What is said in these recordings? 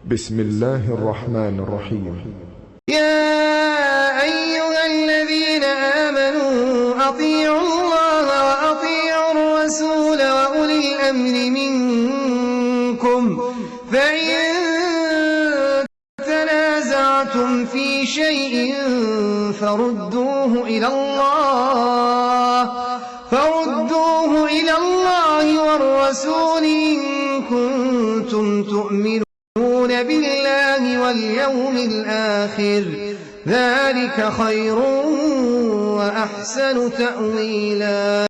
بسم الله الرحمن الرحيم. يا أيها الذين آمنوا أطيعوا الله وأطيعوا الرسول وأولي الأمر منكم فإن تنازعتم في شيء فردوه إلى الله والرسول إن كنتم تؤمنون بالله واليوم الآخر ذلك خير وأحسن تأويلا.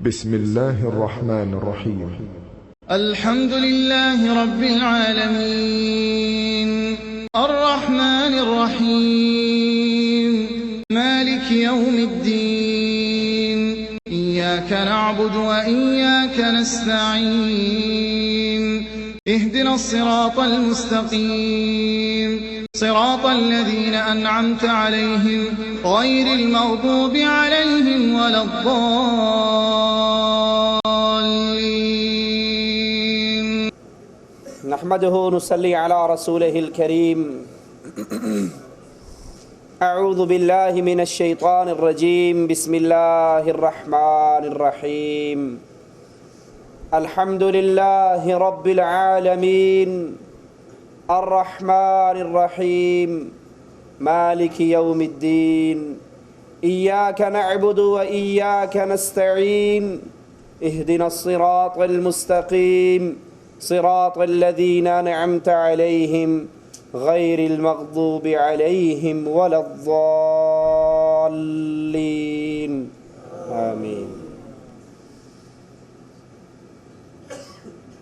بسم الله الرحمن الرحيم. الحمد لله رب العالمين الرحمن الرحيم مالك يوم الدين إياك نعبد وإياك نستعين اهدنا الصراط المستقيم صراط الذين أنعمت عليهم غير المغضوب عليهم ولا الضالين. نحمده نصلي على رسوله الكريم. أعوذ بالله من الشيطان الرجيم. بسم الله الرحمن الرحيم. الحمد لله رب العالمين الرحمن الرحيم مالك يوم الدين إياك نعبد وإياك نستعين اهدنا الصراط المستقيم صراط الذين أنعمت عليهم غير المغضوب عليهم ولا الضالين آمین.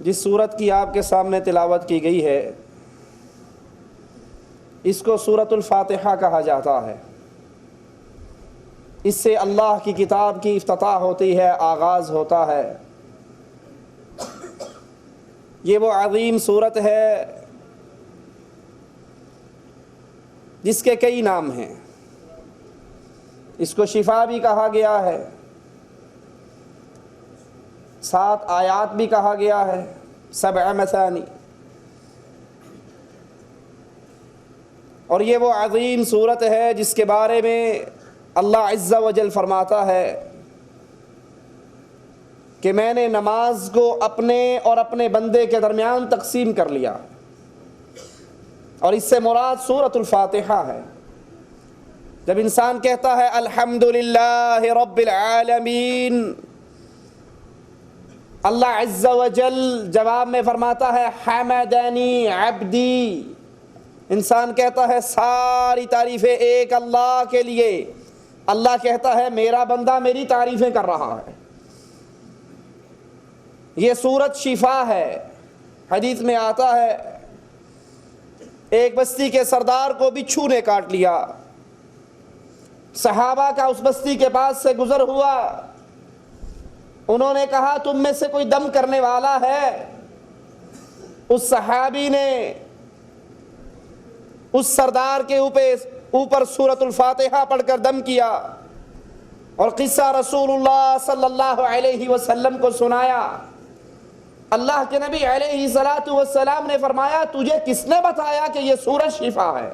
جس سورت کی آپ کے سامنے تلاوت کی گئی ہے اس کو سورۃ الفاتحہ کہا جاتا ہے. اس سے اللہ کی کتاب کی افتتاح ہوتی ہے، آغاز ہوتا ہے. یہ وہ عظیم سورت ہے جس کے کئی نام ہیں. اس کو شفا بھی کہا گیا ہے، 7 آیات بھی کہا گیا ہے، 7 مثانی. اور یہ وہ عظیم صورت ہے جس کے بارے میں اللہ عز و جل فرماتا ہے کہ میں نے نماز کو اپنے اور اپنے بندے کے درمیان تقسیم کر لیا، اور اس سے مراد سورۃ الفاتحہ ہے۔ جب انسان کہتا ہے الحمدللہ رب العالمین، اللہ عز و جل جواب میں فرماتا ہے حمدنی عبدی، انسان کہتا ہے ساری تعریفیں ایک اللہ کے لیے، اللہ کہتا ہے میرا بندہ میری تعریفیں کر رہا ہے۔ یہ سورت شفا ہے۔ حدیث میں آتا ہے ایک بستی کے سردار کو بچھو نے کاٹ لیا، صحابہ کا اس بستی کے پاس سے گزر ہوا، انہوں نے کہا تم میں سے کوئی دم کرنے والا ہے؟ اس صحابی نے اس سردار کے اوپر سورۃ الفاتحہ پڑھ کر دم کیا اور قصہ رسول اللہ صلی اللہ علیہ وسلم کو سنایا۔ اللہ کے نبی علیہ الصلوۃ والسلام نے فرمایا تجھے کس نے بتایا کہ یہ سورت شفا ہے؟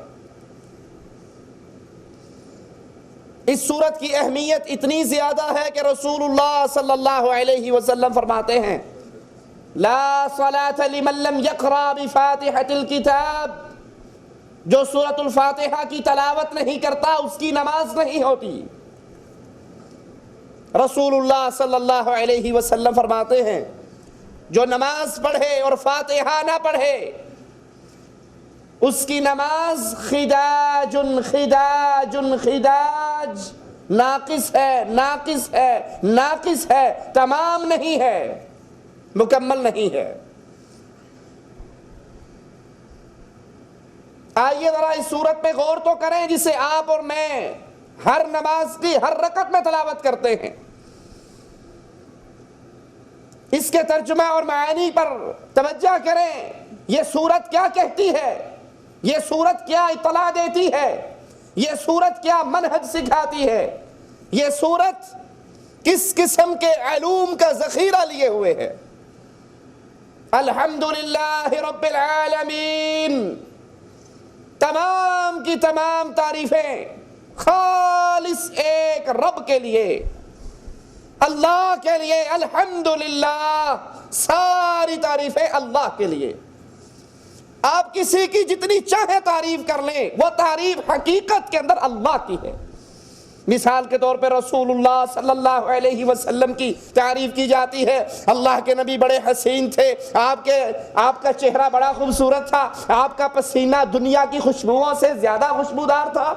اس سورت کی اہمیت اتنی زیادہ ہے کہ رسول اللہ صلی اللہ علیہ وسلم فرماتے ہیں لا صلاۃ لمن لم یقرأ بفاتحۃ الکتاب، جو سورۃ الفاتحہ کی تلاوت نہیں کرتا اس کی نماز نہیں ہوتی۔ رسول اللہ صلی اللہ علیہ وسلم فرماتے ہیں جو نماز پڑھے اور فاتحہ نہ پڑھے اس کی نماز خداج خداج خداج، ناقص ہے ناقص ہے ناقص ہے، تمام نہیں ہے، مکمل نہیں ہے۔ آئیے ذرا اس صورت پہ غور تو کریں جسے آپ اور میں ہر نماز کی ہر رکعت میں تلاوت کرتے ہیں۔ اس کے ترجمہ اور معانی پر توجہ کریں، یہ سورت کیا کہتی ہے، یہ سورت کیا اطلاع دیتی ہے، یہ سورت کیا منہج سکھاتی ہے، یہ سورت کس قسم کے علوم کا ذخیرہ لیے ہوئے ہے۔ الحمدللہ رب العالمین، تمام کی تمام تعریفیں خالص ایک رب کے لیے، اللہ کے لیے۔ الحمدللہ، ساری تعریفیں اللہ کے لیے۔ آپ کسی کی جتنی چاہے تعریف کر لیں، وہ تعریف حقیقت کے اندر اللہ کی ہے۔ مثال کے طور پہ رسول اللہ صلی اللہ علیہ وسلم کی تعریف کی جاتی ہے، اللہ کے نبی بڑے حسین تھے، آپ کا چہرہ بڑا خوبصورت تھا، آپ کا پسینہ دنیا کی خوشبوؤں سے زیادہ خوشبودار تھا۔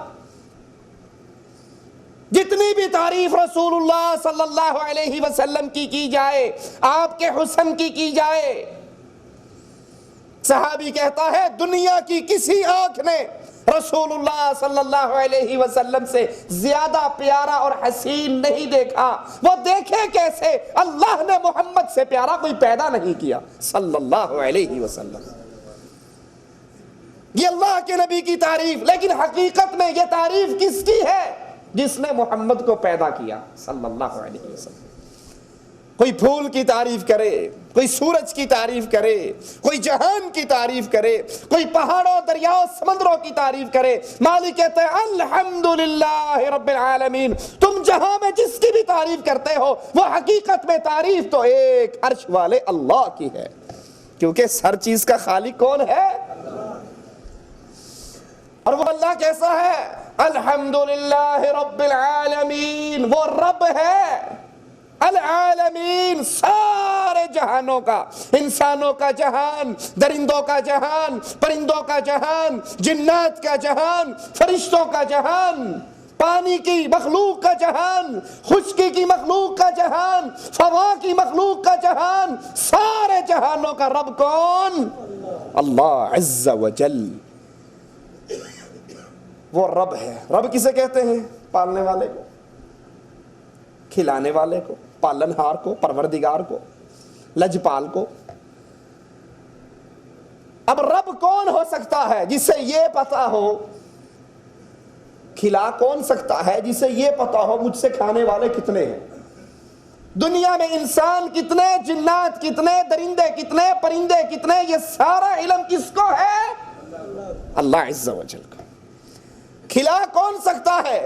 جتنی بھی تعریف رسول اللہ صلی اللہ علیہ وسلم کی جائے، آپ کے حسن کی جائے، صحابی کہتا ہے دنیا کی کسی آنکھ نے رسول اللہ صلی اللہ علیہ وسلم سے زیادہ پیارا اور حسین نہیں دیکھا۔ وہ دیکھے کیسے؟ اللہ نے محمد سے پیارا کوئی پیدا نہیں کیا صلی اللہ علیہ وسلم۔ یہ اللہ کے نبی کی تعریف، لیکن حقیقت میں یہ تعریف کس کی ہے؟ جس نے محمد کو پیدا کیا صلی اللہ علیہ وسلم۔ کوئی پھول کی تعریف کرے، کوئی سورج کی تعریف کرے، کوئی جہان کی تعریف کرے، کوئی پہاڑوں دریاؤں سمندروں کی تعریف کرے، مالک کہتے ہیں الحمدللہ رب العالمین۔ تم جہاں میں جس کی بھی تعریف کرتے ہو وہ حقیقت میں تعریف تو ایک عرش والے اللہ کی ہے، کیونکہ ہر چیز کا خالق کون ہے؟ اور وہ اللہ کیسا ہے؟ الحمدللہ رب العالمین، وہ رب ہے العالمین، سارے جہانوں کا، انسانوں کا جہان، درندوں کا جہان، پرندوں کا جہان، جنات کا جہان، فرشتوں کا جہان، پانی کی مخلوق کا جہان، خشکی کی مخلوق کا جہان، فضا کی مخلوق کا جہان، سارے جہانوں کا رب کون؟ اللہ عز و جل۔ وہ رب ہے۔ رب کسے کہتے ہیں؟ پالنے والے کو، کھلانے والے کو، پالنہار کو، پروردگار کو، لجپال کو۔ اب رب کون ہو سکتا ہے جسے یہ پتا ہو؟ کھلا کون سکتا ہے جسے یہ پتا ہو مجھ سے کھانے والے کتنے ہیں؟ دنیا میں انسان کتنے، جنات کتنے، درندے کتنے، پرندے کتنے، یہ سارا علم کس کو ہے؟ اللہ عز و جل کو۔ کھلا کون سکتا ہے؟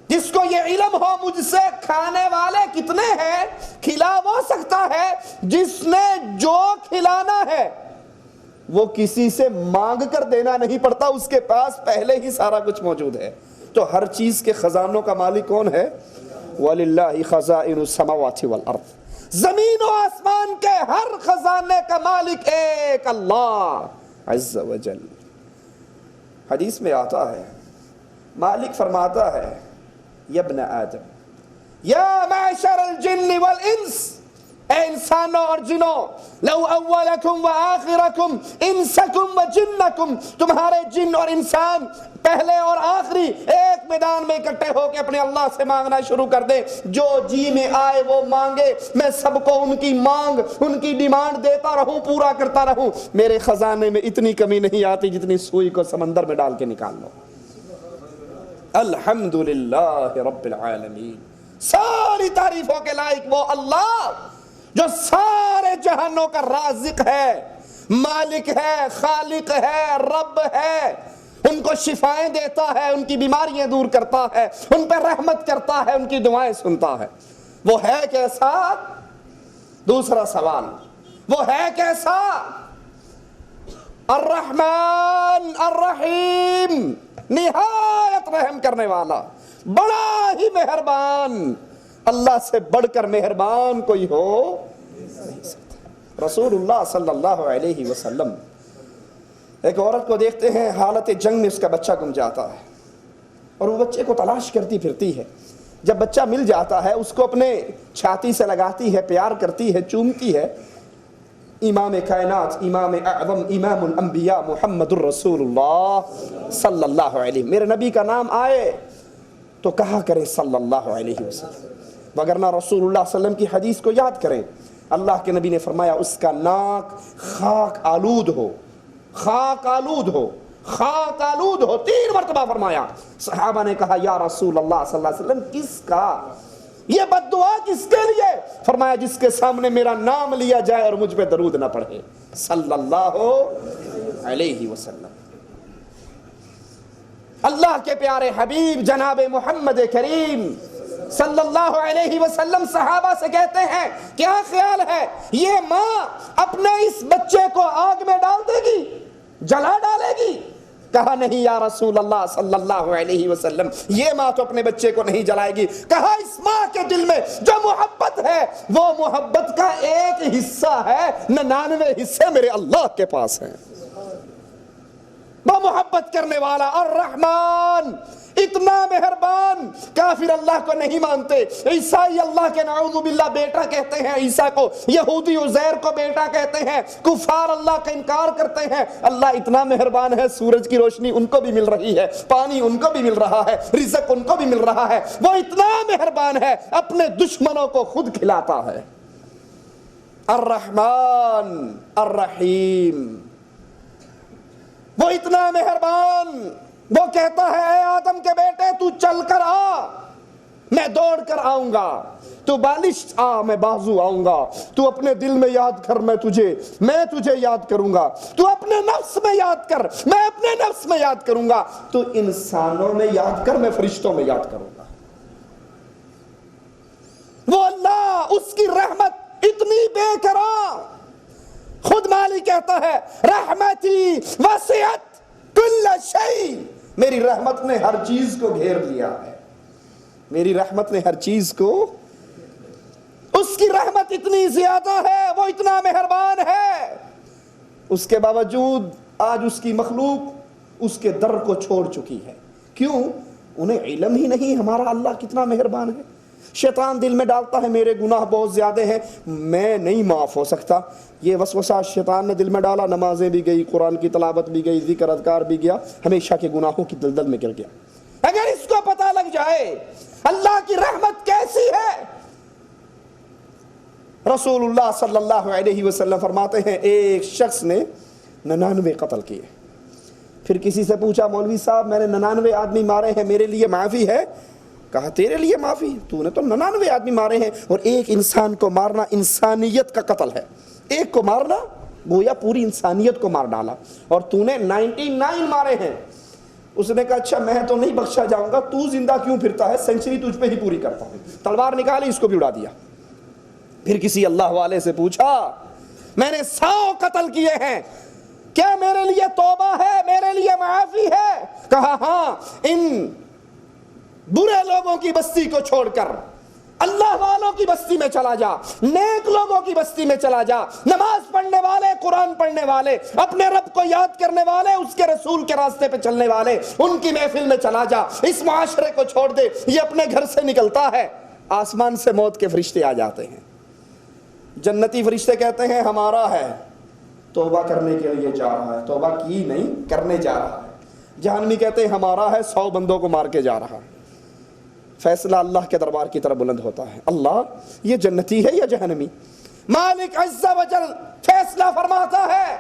جس کو یہ علم ہو مجھ سے کھانے والے کتنے ہیں، کھلا وہ سکتا ہے جس نے جو کھلانا ہے وہ کسی سے مانگ کر دینا نہیں پڑتا، اس کے پاس پہلے ہی سارا کچھ موجود ہے۔ تو ہر چیز کے خزانوں کا مالک کون ہے؟ وَلِلَّهِ خَزَائِنُ السَّمَاوَاتِ وَالْأَرْضِ، زمین و آسمان کے ہر خزانے کا مالک ایک اللہ عز و جل۔ حدیث میں آتا ہے، مالک فرماتا ہے، یا ابن آدم یا معشر الجن والانس، اے انسانوں اور جنوں، لو اولکم و آخرکم انسکم و جنکم، تمہارے جن اور انسان پہلے اور آخری ایک میدان میں اکٹھے ہو کے اپنے اللہ سے مانگنا شروع کر دیں، جو جی میں آئے وہ مانگے، میں سب کو ان کی مانگ، ان کی ڈیمانڈ دیتا رہوں، پورا کرتا رہوں، میرے خزانے میں اتنی کمی نہیں آتی جتنی سوئی کو سمندر میں ڈال کے نکال لو۔ الحمدللہ رب العالمین، ساری تعریفوں کے لائق وہ اللہ جو سارے جہانوں کا رازق ہے، مالک ہے، خالق ہے، رب ہے، ان کو شفائیں دیتا ہے، ان کی بیماریاں دور کرتا ہے، ان پہ رحمت کرتا ہے، ان کی دعائیں سنتا ہے۔ وہ ہے کیسا؟ دوسرا سوال، وہ ہے کیسا؟ الرحمن الرحیم، نہایت رحم کرنے والا، بڑا ہی مہربان۔ اللہ سے بڑھ کر مہربان کوئی ہو نہیں سکتا۔ رسول اللہ صلی اللہ علیہ وسلم ایک عورت کو دیکھتے ہیں، حالت جنگ میں اس کا بچہ گم جاتا ہے اور وہ بچے کو تلاش کرتی پھرتی ہے۔ جب بچہ مل جاتا ہے اس کو اپنے چھاتی سے لگاتی ہے، پیار کرتی ہے، چومتی ہے۔ امام کائنات، امام اعظم، امام الانبیاء محمد الرسول اللہ صلی اللہ علیہ، میرے نبی کا نام آئے تو کہا کریں صلی اللہ علیہ وسلم، وگرنہ رسول اللہ صلی اللہ علیہ وسلم کی حدیث کو یاد کریں۔ اللہ کے نبی نے فرمایا اس کا ناک خاک آلود ہو، خاک آلود ہو، خاک آلود ہو، 3 مرتبہ فرمایا۔ صحابہ نے کہا یا رسول اللہ صلی اللہ علیہ وسلم کس کا؟ یہ بد دعا کس کے لیے؟ فرمایا جس کے سامنے میرا نام لیا جائے اور مجھ پہ درود نہ پڑھے صلی اللہ علیہ وسلم۔ اللہ کے پیارے حبیب جناب محمد کریم صلی اللہ علیہ وسلم صحابہ سے کہتے ہیں کیا خیال ہے یہ ماں اپنے اس بچے کو آگ میں ڈال دے گی، جلا ڈالے گی؟ کہا نہیں یا رسول اللہ صلی اللہ علیہ وسلم، یہ ماں تو اپنے بچے کو نہیں جلائے گی۔ کہا اس ماں کے دل میں جو محبت ہے وہ محبت کا ایک حصہ ہے، 99 حصے میرے اللہ کے پاس ہیں۔ وہ محبت کرنے والا الرحمن، اتنا مہربان۔ کافر اللہ کو نہیں مانتے، عیسائی اللہ کے نعوذ باللہ بیٹا کہتے ہیں عیسیٰ کو، یہودی عزیر کو بیٹا کہتے ہیں، کفار اللہ کا انکار کرتے ہیں۔ اللہ اتنا مہربان ہے، سورج کی روشنی ان کو بھی مل رہی ہے، پانی ان کو بھی مل رہا ہے، رزق ان کو بھی مل رہا ہے۔ وہ اتنا مہربان ہے اپنے دشمنوں کو خود کھلاتا ہے۔ الرحمن الرحیم، وہ اتنا مہربان، وہ کہتا ہے اے آدم کے بیٹے تو چل کر آ، میں دوڑ کر آؤں گا، تو بالش آ میں بازو آؤں گا، تو اپنے دل میں یاد کر میں تجھے یاد کروں گا، تو اپنے نفس میں یاد کر میں اپنے نفس میں یاد کروں گا، تو انسانوں میں یاد کر میں فرشتوں میں یاد کروں گا۔ وہ اللہ، اس کی رحمت اتنی بے کرا، خود مالک کہتا ہے رحمتی وسعت کل شیء، میری رحمت نے ہر چیز کو گھیر لیا ہے، میری رحمت نے ہر چیز کو، اس کی رحمت اتنی زیادہ ہے، وہ اتنا مہربان ہے، اس کے باوجود آج اس کی مخلوق اس کے در کو چھوڑ چکی ہے۔ کیوں؟ انہیں علم ہی نہیں ہمارا اللہ کتنا مہربان ہے۔ شیطان دل میں ڈالتا ہے میرے گناہ بہت زیادہ ہیں، میں نہیں معاف ہو سکتا، یہ وسوسہ شیطان نے دل میں ڈالا، نمازیں بھی گئی، قرآن کی تلاوت بھی گئی، ذکر اذکار بھی گیا، ہمیشہ کے گناہوں کی دلدل میں گر گیا۔ اگر اس کو پتہ لگ جائے اللہ کی رحمت کیسی ہے، رسول اللہ صلی اللہ علیہ وسلم فرماتے ہیں ایک شخص نے 99 قتل کیے، پھر کسی سے پوچھا مولوی صاحب میں نے 99 آدمی مارے ہیں، میرے لیے معافی ہے؟ کہا تیرے لیے معافی، تو نے تو 99 آدمی مارے ہیں، اور ایک انسان کو مارنا انسانیت کا قتل ہے، ایک کو مارنا گویا پوری انسانیت کو مار ڈالا، اور تو نے 99 مارے ہیں۔ اس نے کہا اچھا میں تو نہیں بخشا جاؤں گا، تو زندہ کیوں پھرتا ہے، سینچری تجھ پہ ہی پوری کرتا ہوں۔ تلوار نکالی، اس کو بھی اڑا دیا۔ پھر کسی اللہ والے سے پوچھا میں نے 100 قتل کیے ہیں، کیا میرے لیے توبہ ہے، میرے لیے معافی ہے؟ کہا ہاں، ان برے لوگوں کی بستی کو چھوڑ کر اللہ والوں کی بستی میں چلا جا، نیک لوگوں کی بستی میں چلا جا، نماز پڑھنے والے، قرآن پڑھنے والے، اپنے رب کو یاد کرنے والے، اس کے رسول کے راستے پہ چلنے والے، ان کی محفل میں چلا جا، اس معاشرے کو چھوڑ دے۔ یہ اپنے گھر سے نکلتا ہے، آسمان سے موت کے فرشتے آ جاتے ہیں، جنتی فرشتے کہتے ہیں ہمارا ہے، توبہ کرنے کے لیے جا رہا ہے، توبہ کی نہیں کرنے جا رہا ہے۔ جہنمی کہتے ہیں ہمارا ہے، 100 بندوں کو مار کے جا رہا ہے۔ فیصلہ اللہ کے دربار کی طرف بلند ہوتا ہے، اللہ یہ جنتی ہے یا جہنمی؟ مالک عز و جل فیصلہ فرماتا ہے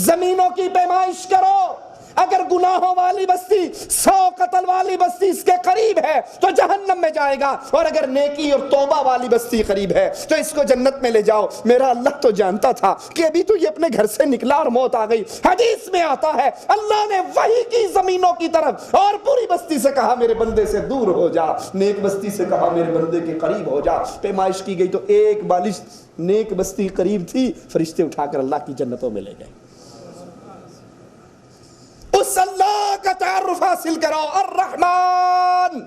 زمینوں کی پیمائش کرو، اگر گناہوں والی بستی 100 قتل والی بستی اس کے قریب ہے تو جہنم میں جائے گا، اور اگر نیکی اور توبہ والی بستی قریب ہے تو اس کو جنت میں لے جاؤ۔ میرا اللہ تو جانتا تھا کہ ابھی تو یہ اپنے گھر سے نکلا اور موت آ گئی۔ حدیث میں آتا ہے اللہ نے وحی کی زمینوں کی طرف، اور پوری بستی سے کہا میرے بندے سے دور ہو جا، نیک بستی سے کہا میرے بندے کے قریب ہو جا۔ پیمائش کی گئی تو ایک بالش نیک بستی قریب تھی، فرشتے اٹھا کر اللہ کی جنتوں میں لے گئے۔ اس اللہ کا تعارف حاصل کرو، الرحمن،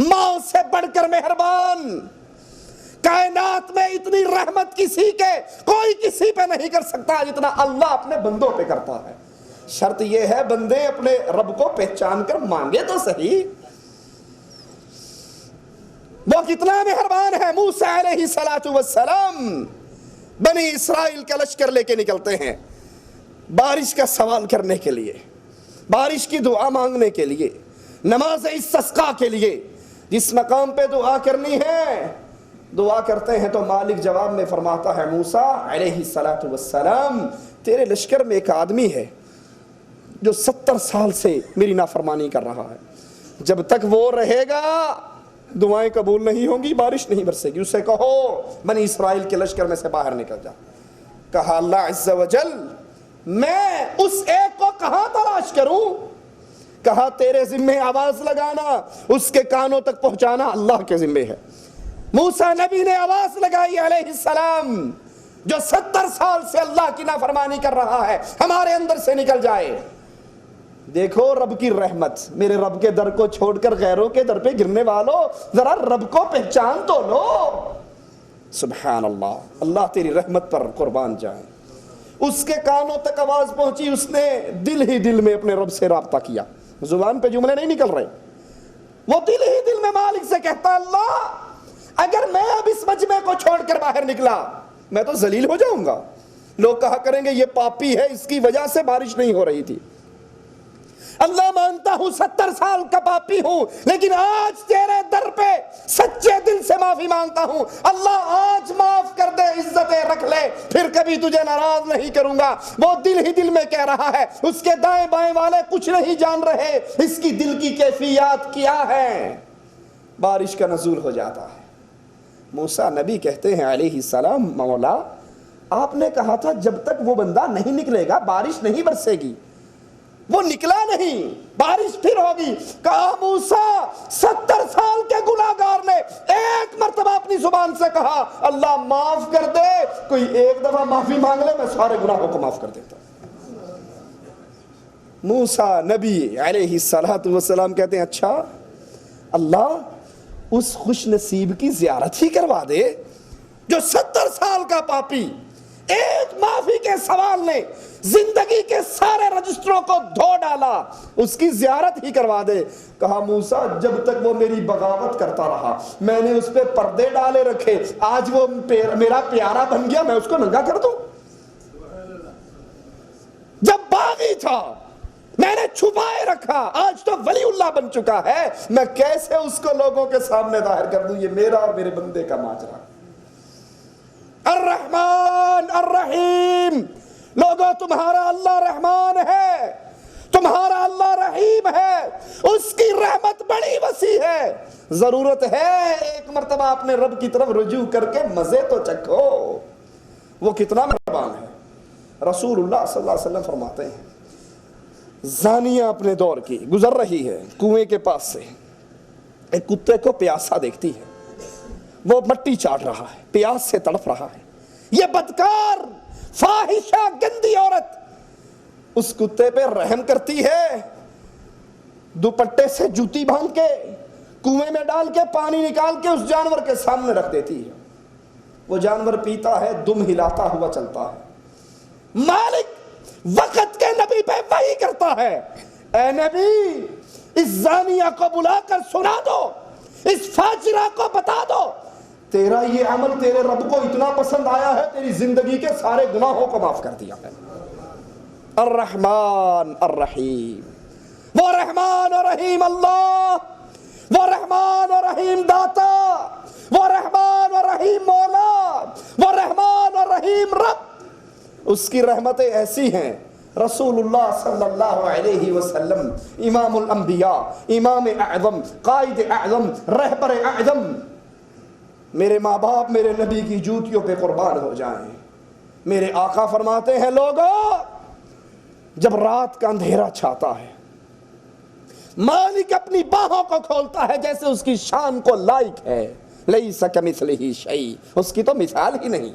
ماں سے بڑھ کر مہربان۔ کائنات میں اتنی رحمت کسی کے کوئی کسی پہ نہیں کر سکتا جتنا اللہ اپنے بندوں پہ کرتا ہے۔ شرط یہ ہے بندے اپنے رب کو پہچان کر مانگے تو صحیح۔ وہ کتنا مہربان ہے۔ موسیٰ علیہ السلام بنی اسرائیل کا لشکر لے کے نکلتے ہیں بارش کا سوال کرنے کے لیے، بارش کی دعا مانگنے کے لیے، نماز استسقاء کے لیے۔ جس مقام پہ دعا کرنی ہے دعا کرتے ہیں تو مالک جواب میں فرماتا ہے موسیٰ علیہ السلام تیرے لشکر میں ایک آدمی ہے جو 70 سال سے میری نافرمانی کر رہا ہے، جب تک وہ رہے گا دعائیں قبول نہیں ہوں گی، بارش نہیں برسے گی۔ اسے کہو بنی اسرائیل کے لشکر میں سے باہر نکل جا۔ کہا اللہ عز و جل میں اس ایک کو کہاں تلاش کروں؟ کہا تیرے ذمہ آواز لگانا، اس کے کانوں تک پہنچانا اللہ کے ذمہ ہے۔ موسیٰ نبی نے آواز لگائی علیہ السلام، جو 70 سال سے اللہ کی نافرمانی کر رہا ہے ہمارے اندر سے نکل جائے۔ دیکھو رب کی رحمت، میرے رب کے در کو چھوڑ کر غیروں کے در پہ گرنے والوں ذرا رب کو پہچان تو لو۔ سبحان اللہ، اللہ تیری رحمت پر قربان جائیں۔ اس کے کانوں تک آواز پہنچی، اس نے دل ہی دل میں اپنے رب سے رابطہ کیا، زبان پہ جملے نہیں نکل رہے، وہ دل ہی دل میں مالک سے کہتا اللہ اگر میں اب اس مجمع کو چھوڑ کر باہر نکلا میں تو ذلیل ہو جاؤں گا، لوگ کہا کریں گے یہ پاپی ہے، اس کی وجہ سے بارش نہیں ہو رہی تھی۔ اللہ مانتا ہوں 70 سال کا پاپی ہوں، لیکن آج تیرے در پہ سچے دل سے معافی مانگتا ہوں، اللہ آج معاف کر دے، عزتیں رکھ لے، پھر کبھی تجھے ناراض نہیں کروں گا۔ وہ دل ہی دل میں کہہ رہا ہے، اس کے دائیں بائیں والے کچھ نہیں جان رہے اس کی دل کی کیفیات کیا ہے۔ بارش کا نزول ہو جاتا ہے۔ موسیٰ نبی کہتے ہیں علیہ السلام مولا آپ نے کہا تھا جب تک وہ بندہ نہیں نکلے گا بارش نہیں برسے گی، وہ نکلا نہیں، بارش پھر ہوگی۔ کہا موسیٰ 70 سال کے گناہگار نے ایک مرتبہ اپنی زبان سے کہا اللہ معاف کر دے، کوئی ایک دفعہ معافی مانگ لے میں سارے گناہوں کو معاف کر دیتا۔ موسیٰ نبی علیہ السلام کہتے ہیں اچھا اللہ اس خوش نصیب کی زیارت ہی کروا دے جو 70 سال کا پاپی ایک معافی کے سوال نے زندگی کے سارے رجسٹروں کو دھو ڈالا، اس کی زیارت ہی کروا دے۔ کہا موسیٰ جب تک وہ میری بغاوت کرتا رہا میں نے اس پہ پردے ڈالے رکھے، آج وہ میرا پیارا بن گیا میں اس کو ننگا کر دوں؟ جب باغی تھا میں نے چھپائے رکھا، آج تو ولی اللہ بن چکا ہے، میں کیسے اس کو لوگوں کے سامنے ظاہر کر دوں؟ یہ میرا اور میرے بندے کا ماجرا۔ الرحمن الرحیم، لوگوں تمہارا اللہ رحمان ہے، تمہارا اللہ رحیم ہے، اس کی رحمت بڑی وسیع ہے۔ ضرورت ہے ایک مرتبہ اپنے رب کی طرف رجوع کر کے مزے تو چکھو، وہ کتنا مہربان ہے۔ رسول اللہ صلی اللہ علیہ وسلم فرماتے ہیں زانیہ اپنے دور کی گزر رہی ہے کنویں کے پاس سے، ایک کتے کو پیاسا دیکھتی ہے، وہ مٹی چاٹ رہا ہے، پیاس سے تڑپ رہا ہے، یہ بدکار فاحشہ گندی عورت اس کتے پہ رحم کرتی ہے، دوپٹے سے جوتی باندھ کے کنویں میں ڈال کے پانی نکال کے اس جانور کے سامنے رکھ دیتی ہے، وہ جانور پیتا ہے، دم ہلاتا ہوا چلتا ہے۔ مالک وقت کے نبی پہ وحی کرتا ہے، اے نبی اس زانیہ کو بلا کر سنا دو، اس فاجرہ کو بتا دو تیرا یہ عمل تیرے رب کو اتنا پسند آیا ہے، تیری زندگی کے سارے گناہوں کو معاف کر دیا ہے۔ الرحمن الرحیم، وہ رحمان اور رحیم اللہ، وہ رحمان اور رحیم داتا، وہ رحمان اور رحیم مولا، وہ رحمان اور رحیم رب، اس کی رحمتیں ایسی ہیں۔ رسول اللہ صلی اللہ علیہ وسلم امام الانبیاء، امام اعظم، قائد اعظم، رہبر اعظم، میرے ماں باپ میرے نبی کی جوتیوں پہ قربان ہو جائیں۔ میرے آقا فرماتے ہیں لوگوں جب رات کا اندھیرا چھاتا ہے، مالک اپنی باہوں کو کھولتا ہے جیسے اس کی شان کو لائق ہے، لیس کمثلہ شیء، اس کی تو مثال ہی نہیں۔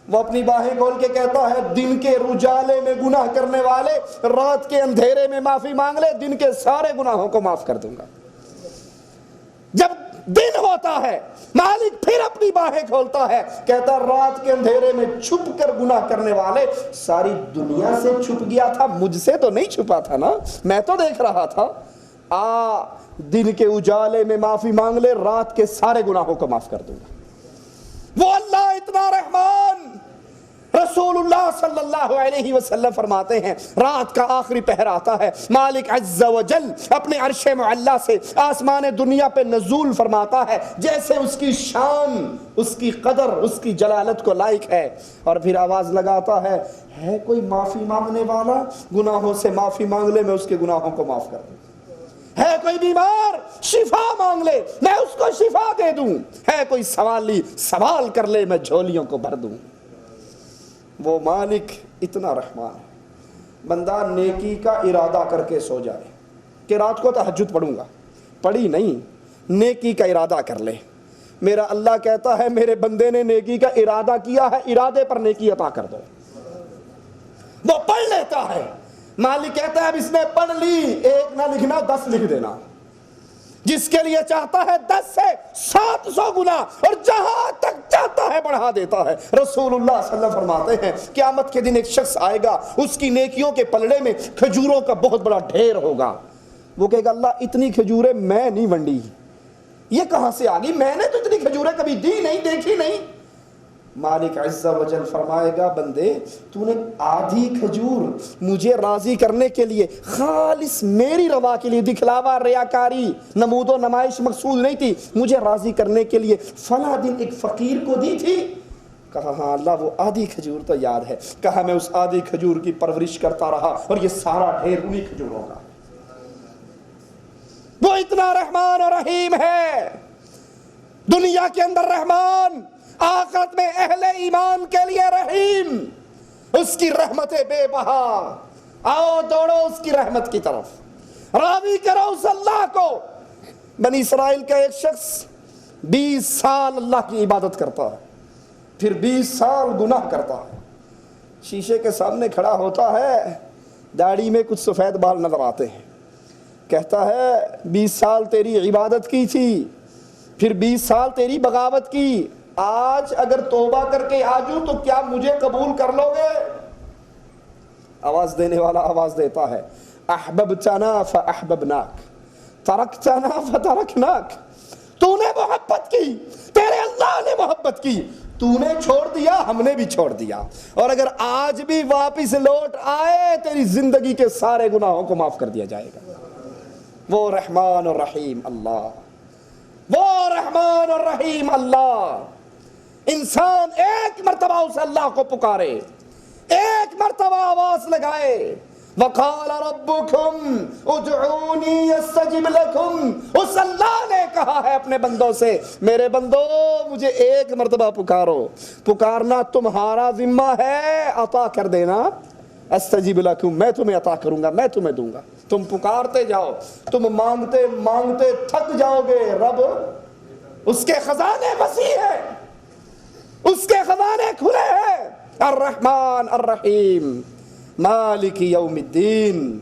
وہ اپنی باہیں کھول کے کہتا ہے دن کے اجالے میں گناہ کرنے والے رات کے اندھیرے میں معافی مانگ لے، دن کے سارے گناہوں کو معاف کر دوں گا۔ جب دن ہوتا ہے مالک پھر اپنی باہیں کھولتا ہے، کہتا رات کے اندھیرے میں چھپ کر گناہ کرنے والے، ساری دنیا سے چھپ گیا تھا، مجھ سے تو نہیں چھپا تھا نا، میں تو دیکھ رہا تھا، دن کے اجالے میں معافی مانگ لے، رات کے سارے گناہوں کو معاف کر دوں گا۔ وہ اللہ اتنا رحمان، رسول اللہ صلی اللہ علیہ وسلم فرماتے ہیں رات کا آخری پہر آتا ہے، مالک عز و جل اپنے عرش معلی سے آسمان دنیا پہ نزول فرماتا ہے جیسے اس کی شان، اس کی قدر، اس کی جلالت کو لائق ہے، اور پھر آواز لگاتا ہے کوئی معافی مانگنے والا، گناہوں سے معافی مانگ لے میں اس کے گناہوں کو معاف کر دوں، ہے کوئی بیمار شفا مانگ لے میں اس کو شفا دے دوں، ہے کوئی سوالی سوال کر لے میں جھولیوں کو بھر دوں۔ وہ مالک اتنا رحمان ہے، بندہ نیکی کا ارادہ کر کے سو جائے کہ رات کو تہجد پڑھوں گا، پڑھی نہیں، نیکی کا ارادہ کر لے، میرا اللہ کہتا ہے میرے بندے نے نیکی کا ارادہ کیا ہے، ارادے پر نیکی عطا کر دو۔ وہ پڑھ لیتا ہے، مالک کہتا ہے اب اس نے پڑھ لی، ایک نہ لکھنا 10 لکھ دینا، جس کے لیے چاہتا ہے 10 سے 700 گنا، اور جہاں تک چاہتا ہے بڑھا دیتا ہے۔ رسول اللہ صلی اللہ علیہ وسلم فرماتے ہیں قیامت کے دن ایک شخص آئے گا، اس کی نیکیوں کے پلڑے میں کھجوروں کا بہت بڑا ڈھیر ہوگا، وہ کہے گا اللہ اتنی کھجوریں میں نہیں ونڈی، یہ کہاں سے آ گئی، میں نے تو اتنی کھجوریں کبھی دی نہیں، دیکھی نہیں۔ مالک عز و جل فرمائے گا بندے تو نے آدھی کھجور مجھے راضی کرنے کے لیے، خالص میری رضا کے لیے، دکھلاوا ریاکاری نمود و نمائش مقصود نہیں تھی، مجھے راضی کرنے کے لیے فلاں دن ایک فقیر کو دی تھی، کہا ہاں اللہ وہ آدھی کھجور تو یاد ہے، کہا میں اس آدھی کھجور کی پرورش کرتا رہا اور یہ سارا ڈھیر انہی کھجوروں کا۔ وہ اتنا رحمان اور رحیم ہے، دنیا کے اندر رحمان، آخرت میں اہل ایمان کے لیے رحیم، اس کی رحمتیں بے بہا، آؤ دوڑو اس کی رحمت کی طرف، راضی کرو اس اللہ کو۔ بنی اسرائیل کا ایک شخص 20 سال اللہ کی عبادت کرتا ہے، پھر 20 سال گناہ کرتا ہے، شیشے کے سامنے کھڑا ہوتا ہے، داڑھی میں کچھ سفید بال نظر آتے ہیں، کہتا ہے 20 سال تیری عبادت کی تھی، پھر 20 سال تیری بغاوت کی، آج اگر توبہ کر کے آجوں تو کیا مجھے قبول کر لو گے؟ آواز دینے والا آواز دیتا ہے احببتنا فاحببناک، ترکتنا فترکناک، تو نے محبت کی، تیرے اللہ نے محبت کی، تو نے چھوڑ دیا، ہم نے بھی چھوڑ دیا، اور اگر آج بھی واپس لوٹ آئے تیری زندگی کے سارے گناہوں کو معاف کر دیا جائے گا۔ وہ رحمان اور رحیم اللہ، وہ رحمان اور رحیم اللہ، انسان ایک مرتبہ اس اللہ کو پکارے، ایک مرتبہ آواز لگائے، وقال ربکم ادعونی استجب لکم، اس اللہ نے کہا ہے اپنے بندوں سے میرے بندو مجھے ایک مرتبہ پکارو، پکارنا تمہارا ذمہ ہے، عطا کر دینا استجیب لکم، میں تمہیں عطا کروں گا، میں تمہیں دوں گا. تم پکارتے جاؤ، تم مانگتے مانگتے تھک جاؤ گے. رب اس کے خزانے وسیع ہیں، اس کے خزانے کھلے ہیں. الرحمن الرحیم مالک یوم الدین.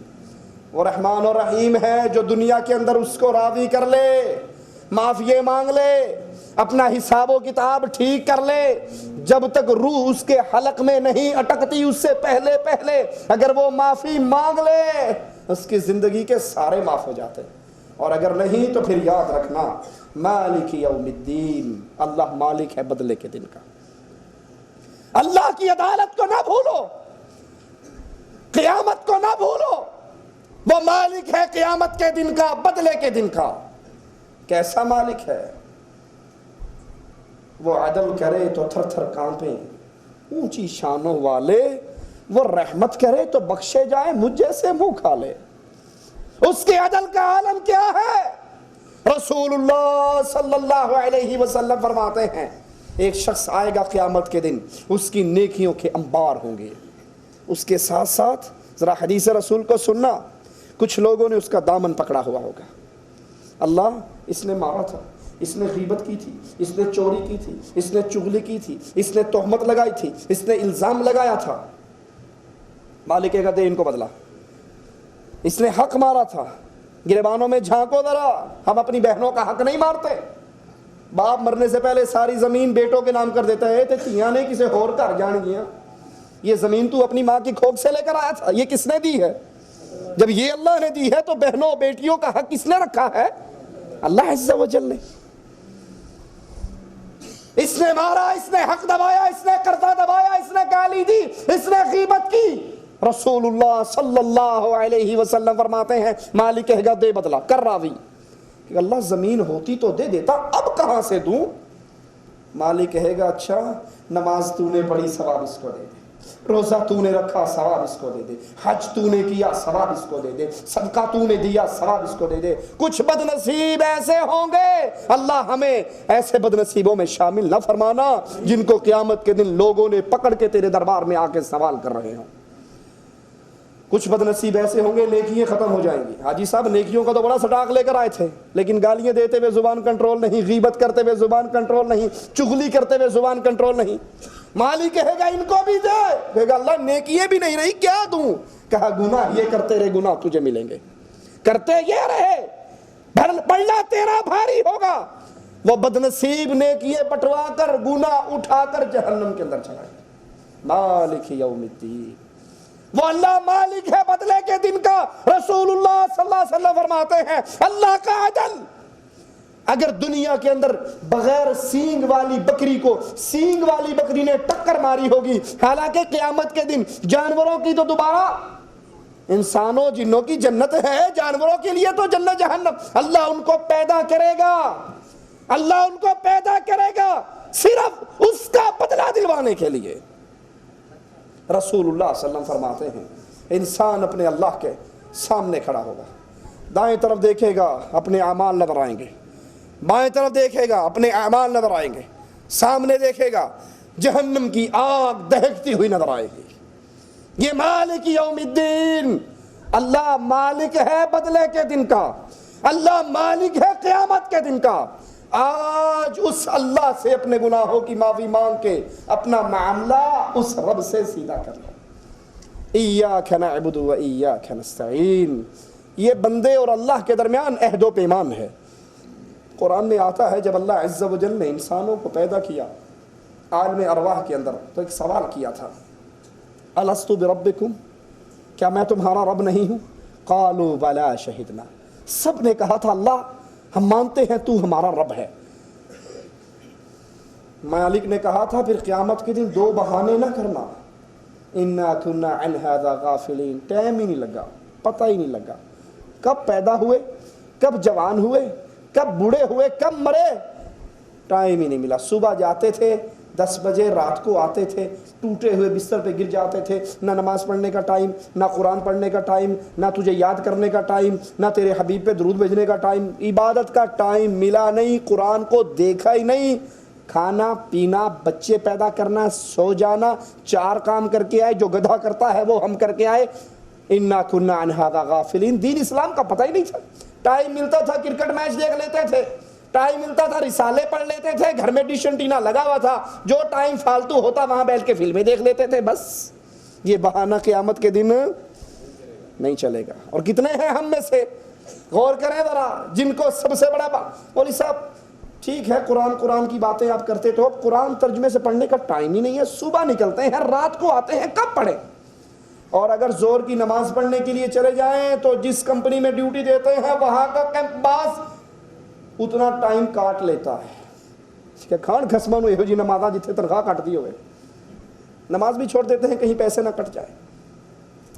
وہ رحمان و رحیم ہے جو دنیا کے اندر اس کو راضی کر لے، معافی مانگ لے، اپنا حساب و کتاب ٹھیک کر لے. جب تک روح اس کے حلق میں نہیں اٹکتی اس سے پہلے پہلے اگر وہ معافی مانگ لے اس کی زندگی کے سارے معاف ہو جاتے. اور اگر نہیں تو پھر یاد رکھنا مالک یوم الدین، اللہ مالک ہے بدلے کے دن کا. اللہ کی عدالت کو نہ بھولو، قیامت کو نہ بھولو. وہ مالک ہے قیامت کے دن کا، بدلے کے دن کا. کیسا مالک ہے؟ وہ عدل کرے تو تھر تھر کانپیں اونچی شانوں والے، وہ رحمت کرے تو بخشے جائے مجھ جیسے منہ کھا لے. اس کے عدل کا عالم کیا ہے؟ رسول اللہ صلی اللہ علیہ وسلم فرماتے ہیں ایک شخص آئے گا قیامت کے دن، اس کی نیکیوں کے انبار ہوں گے، اس کے ساتھ ساتھ ذرا حدیث رسول کو سننا، کچھ لوگوں نے اس کا دامن پکڑا ہوا ہوگا. اللہ اس نے مارا تھا، اس نے غیبت کی تھی، اس نے چوری کی تھی، اس نے چغلی کی تھی، اس نے تہمت لگائی تھی، اس نے الزام لگایا تھا. مالک کہے گا دے ان کو بدلا. اس نے حق مارا تھا. گریبانوں میں جھانکو ذرا، ہم اپنی بہنوں کا حق نہیں مارتے. باپ مرنے سے پہلے ساری زمین بیٹوں کے نام کر دیتا ہے. تے تیاں نے کسے اور گھر جان گیا، یہ زمین تو اپنی ماں کی کھوک سے لے کر آیا تھا، یہ کس نے دی ہے؟ جب یہ اللہ نے دی ہے تو بہنوں بیٹیوں کا حق کس نے رکھا ہے؟ اللہ عز و جل نے. اس نے مارا، اس نے حق دبایا، اس نے قرضہ دبایا، اس نے گالی دی، اس نے غیبت کی. رسول اللہ صلی اللہ علیہ وسلم فرماتے ہیں مالک کہے گا دے بدلا کر راضی. کہ اللہ زمین ہوتی تو دے دیتا، اب کہاں سے دوں؟ مالک کہے گا اچھا نماز تو نے پڑھی ثواب اس کو دے دے، روزہ تو نے رکھا ثواب اس کو دے دے، حج تو نے کیا ثواب اس کو دے دے، صدقہ تو نے دیا ثواب اس کو دے دے. کچھ بد نصیب ایسے ہوں گے، اللہ ہمیں ایسے بد نصیبوں میں شامل نہ فرمانا جن کو قیامت کے دن لوگوں نے پکڑ کے تیرے دربار میں آ کے سوال کر رہے ہوں. کچھ بد نصیب ایسے ہوں گے نیکیاں ختم ہو جائیں گی. حاجی صاحب نیکیوں کا تو بڑا سٹاک لے کر آئے تھے، لیکن گالیاں دیتے ہوئے زبان کنٹرول نہیں، غیبت کرتے ہوئے زبان کنٹرول نہیں، چغلی کرتے ہوئے زبان کنٹرول نہیں. مالک کہے گا ان کو بھی دے. کہے گا اللہ نیکیاں بھی نہیں رہی کیا دوں؟ کہا گناہ یہ کرتے رہے گناہ تجھے ملیں گے، کرتے یہ رہے پڑھنا تیرا بھاری ہوگا. وہ بدنصیب نیکیاں بٹوا کر گناہ اٹھا کر جہنم کے اندر چلا گیا. مالک یوم الدین، وہ اللہ مالک ہے بدلے کے دن کا. رسول اللہ صلی اللہ علیہ وسلم فرماتے ہیں اللہ کا عدل، اگر دنیا کے اندر بغیر سینگ والی بکری کو سینگ والی بکری نے ٹکر ماری ہوگی، حالانکہ قیامت کے دن جانوروں کی تو دوبارہ انسانوں جنوں کی جنت ہے، جانوروں کے لیے تو جنت جہنم. اللہ ان کو پیدا کرے گا، اللہ ان کو پیدا کرے گا صرف اس کا بدلہ دلوانے کے لیے. رسول اللہ صلی اللہ علیہ وسلم فرماتے ہیں انسان اپنے اللہ کے سامنے کھڑا ہوگا، دائیں طرف دیکھے گا اپنے اعمال نظر آئیں گے، بائیں طرف دیکھے گا اپنے اعمال نظر آئیں گے، سامنے دیکھے گا جہنم کی آگ دہکتی ہوئی نظر آئے گی. یہ مالک یوم الدین، اللہ مالک ہے بدلے کے دن کا، اللہ مالک ہے قیامت کے دن کا. آج اس اللہ سے اپنے گناہوں کی معافی مانگ کے اپنا معاملہ اس رب سے سیدھا کر لو. ایاک نعبد و ایاک نستعین، یہ بندے اور اللہ کے درمیان عہد و پیمان ہے. قرآن میں آتا ہے جب اللہ عز و جل نے انسانوں کو پیدا کیا عالم ارواح کے اندر تو ایک سوال کیا تھا الستو بربکم، کیا میں تمہارا رب نہیں ہوں؟ قالوا بلا شہدنا، سب نے کہا تھا اللہ ہم مانتے ہیں تو ہمارا رب ہے. مالک نے کہا تھا پھر قیامت کے دن دو بہانے نہ کرنا، انا کنا عن ھذا غافلین، ٹائم ہی نہیں لگا، پتہ ہی نہیں لگا کب پیدا ہوئے، کب جوان ہوئے، کب بوڑھے ہوئے، کب مرے، ٹائم ہی نہیں ملا. صبح جاتے تھے 10 بجے، رات کو آتے تھے، ٹوٹے ہوئے بستر پہ گر جاتے تھے. نہ نماز پڑھنے کا ٹائم، نہ قرآن پڑھنے کا ٹائم، نہ تجھے یاد کرنے کا ٹائم، نہ تیرے حبیب پہ درود بھیجنے کا ٹائم، عبادت کا ٹائم ملا نہیں، قرآن کو دیکھا ہی نہیں. کھانا پینا، بچے پیدا کرنا، سو جانا، 4 کام کر کے آئے، جو گدھا کرتا ہے وہ ہم کر کے آئے. انا کنا عن ھذا غافلین. دین اسلام کا پتہ ہی نہیں تھا. ٹائم ملتا تھا کرکٹ میچ دیکھ لیتے تھے، ٹائم ملتا تھا رسالے پڑھ لیتے تھے، گھر میں ڈش انٹینا لگا ہوا تھا، جو ٹائم فالتو ہوتا وہاں بیٹھ کے فلمیں دیکھ لیتے تھے. بس یہ بہانہ قیامت کے دن نہیں چلے گا. اور کتنے ہیں ہم میں سے، غور کریں ذرا، جن کو سب سے بڑا مولوی صاحب ٹھیک ہے قرآن کی باتیں آپ کرتے تو اب قرآن ترجمے سے پڑھنے کا ٹائم ہی نہیں ہے. صبح نکلتے ہیں، رات کو آتے ہیں، کب پڑھیں؟ اور اگر زور کی نماز پڑھنے کے لیے چلے جائیں تو جس کمپنی میں ڈیوٹی دیتے ہیں وہاں کا کیمپ باز اتنا ٹائم کاٹ لیتا ہے. کھان خسمانو یہو جی نمازاں جتنے تنخواہ کٹتی ہوئے، نماز بھی چھوڑ دیتے ہیں کہیں پیسے نہ کٹ جائے.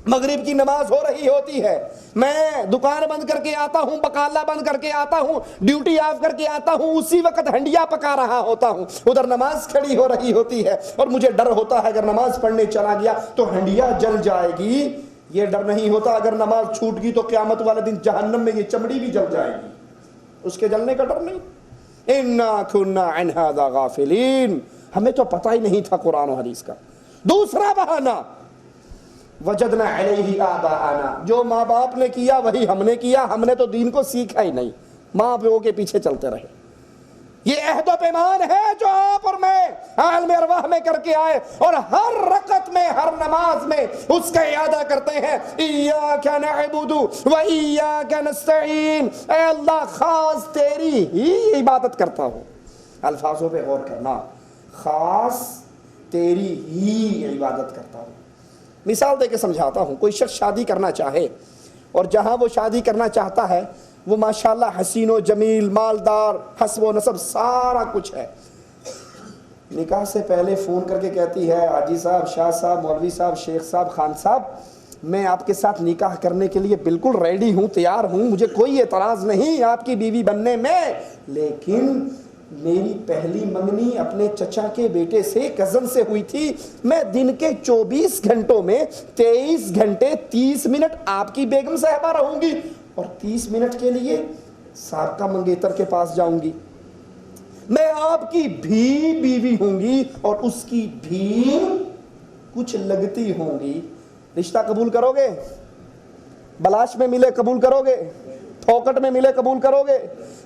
مغرب کی نماز ہو رہی ہوتی ہے، میں دکان بند کر کے آتا ہوں، بقالہ بند کر کے آتا ہوں، ڈیوٹی آف کر کے آتا ہوں، اسی وقت ہنڈیا پکا رہا ہوتا ہوں، ادھر نماز کھڑی ہو رہی ہوتی ہے، اور مجھے ڈر ہوتا ہے اگر نماز پڑھنے چلا گیا تو ہنڈیا جل جائے گی. یہ ڈر نہیں ہوتا اگر نماز چھوٹ گئی تو قیامت والے دن جہنم میں یہ چمڑی بھی جل جائے گی، اس کے جلنے کا ڈر نہیں. انا کنا عن ھذا غافلین. ہمیں تو پتہ ہی نہیں تھا قرآن و حدیث کا. دوسرا بہانہ وجدنا علیہ آباءنا. جو ماں باپ نے کیا وہی ہم نے کیا، ہم نے تو دین کو سیکھا ہی نہیں، ماں باپ کے پیچھے چلتے رہے. یہ عہد و پیمان ہے جو آپ اور میں عالم ارواح میں کر کے آئے، اور ہر رکعت میں، ہر نماز میں اس کا اعادہ کرتے ہیں. ایاک نعبد و ایاک نستعین. اے اللہ خاص تیری ہی عبادت کرتا ہوں. الفاظوں پہ غور کرنا، خاص تیری ہی عبادت کرتا ہوں. مثال دے کے سمجھاتا ہوں. کوئی شخص شادی کرنا چاہے اور جہاں وہ شادی کرنا چاہتا ہے وہ ماشاءاللہ حسین و جمیل، مالدار، حسب و نسب سارا کچھ ہے. نکاح سے پہلے فون کر کے کہتی ہے حاجی صاحب، شاہ صاحب، مولوی صاحب، شیخ صاحب، خان صاحب، میں آپ کے ساتھ نکاح کرنے کے لیے بالکل ریڈی ہوں، تیار ہوں، مجھے کوئی اعتراض نہیں آپ کی بیوی بننے میں، لیکن میری پہلی منگنی اپنے چچا کے بیٹے سے، کزن سے ہوئی تھی. میں دن کے 24 گھنٹوں میں 23 گھنٹے 30 منٹ آپ کی بیگم صاحبہ رہوں گی اور 30 منٹ کے لیے سابقہ منگیتر کے پاس جاؤں گی. میں آپ کی بھی بیوی ہوں گی اور اس کی بھی کچھ لگتی ہوں گی. رشتہ قبول کرو گے؟ بلاش میں ملے قبول کرو گے؟ پھوکٹ میں ملے قبول کرو گے؟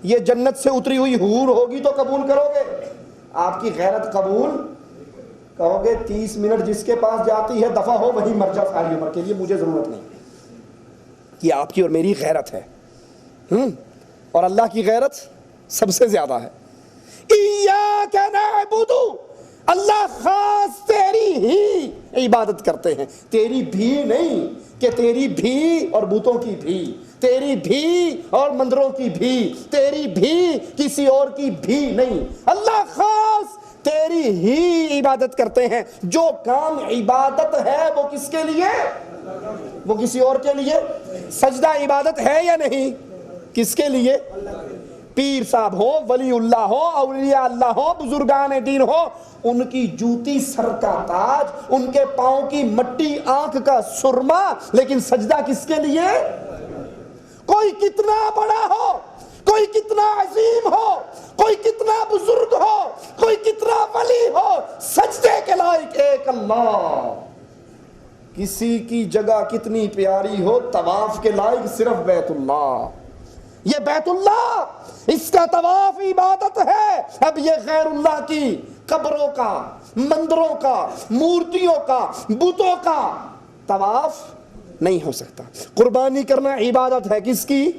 یہ جنت سے اتری ہوئی حور ہوگی تو قبول کرو گے؟ آپ کی غیرت قبول کہو گے 30 منٹ جس کے پاس جاتی ہے دفع ہو وہی مر جا ساری عمر کے لیے، مجھے ضرورت نہیں. یہ آپ کی اور میری غیرت ہے، اور اللہ کی غیرت سب سے زیادہ ہے. ایاک نعبد، اللہ خاص تیری ہی عبادت کرتے ہیں. تیری بھی نہیں کہ تیری بھی اور بتوں کی بھی، تیری بھی اور مندروں کی بھی، تیری بھی کسی اور کی بھی نہیں. اللہ خاص تیری ہی عبادت کرتے ہیں. جو کام عبادت ہے وہ کس کے لیے؟ وہ کسی اور کے لیے. سجدہ عبادت ہے یا نہیں؟ کس کے لیے؟ پیر صاحب ہو، ولی اللہ ہو، اولیاء اللہ ہو، بزرگان دین ہو، ان کی جوتی سر کا تاج، ان کے پاؤں کی مٹی آنکھ کا سرما، لیکن سجدہ کس کے لیے؟ کوئی کتنا بڑا ہو، کوئی کتنا عظیم ہو، کوئی کتنا بزرگ ہو، کوئی کتنا ولی ہو، سجدے کے لائق ایک اللہ. کسی کی جگہ کتنی پیاری ہو، طواف کے لائق صرف بیت اللہ. یہ بیت اللہ، اس کا طواف عبادت ہے. اب یہ غیر اللہ کی قبروں کا، مندروں کا، مورتیوں کا، بتوں کا طواف نہیں ہو سکتا. قربانی کرنا عبادت ہے کس کی؟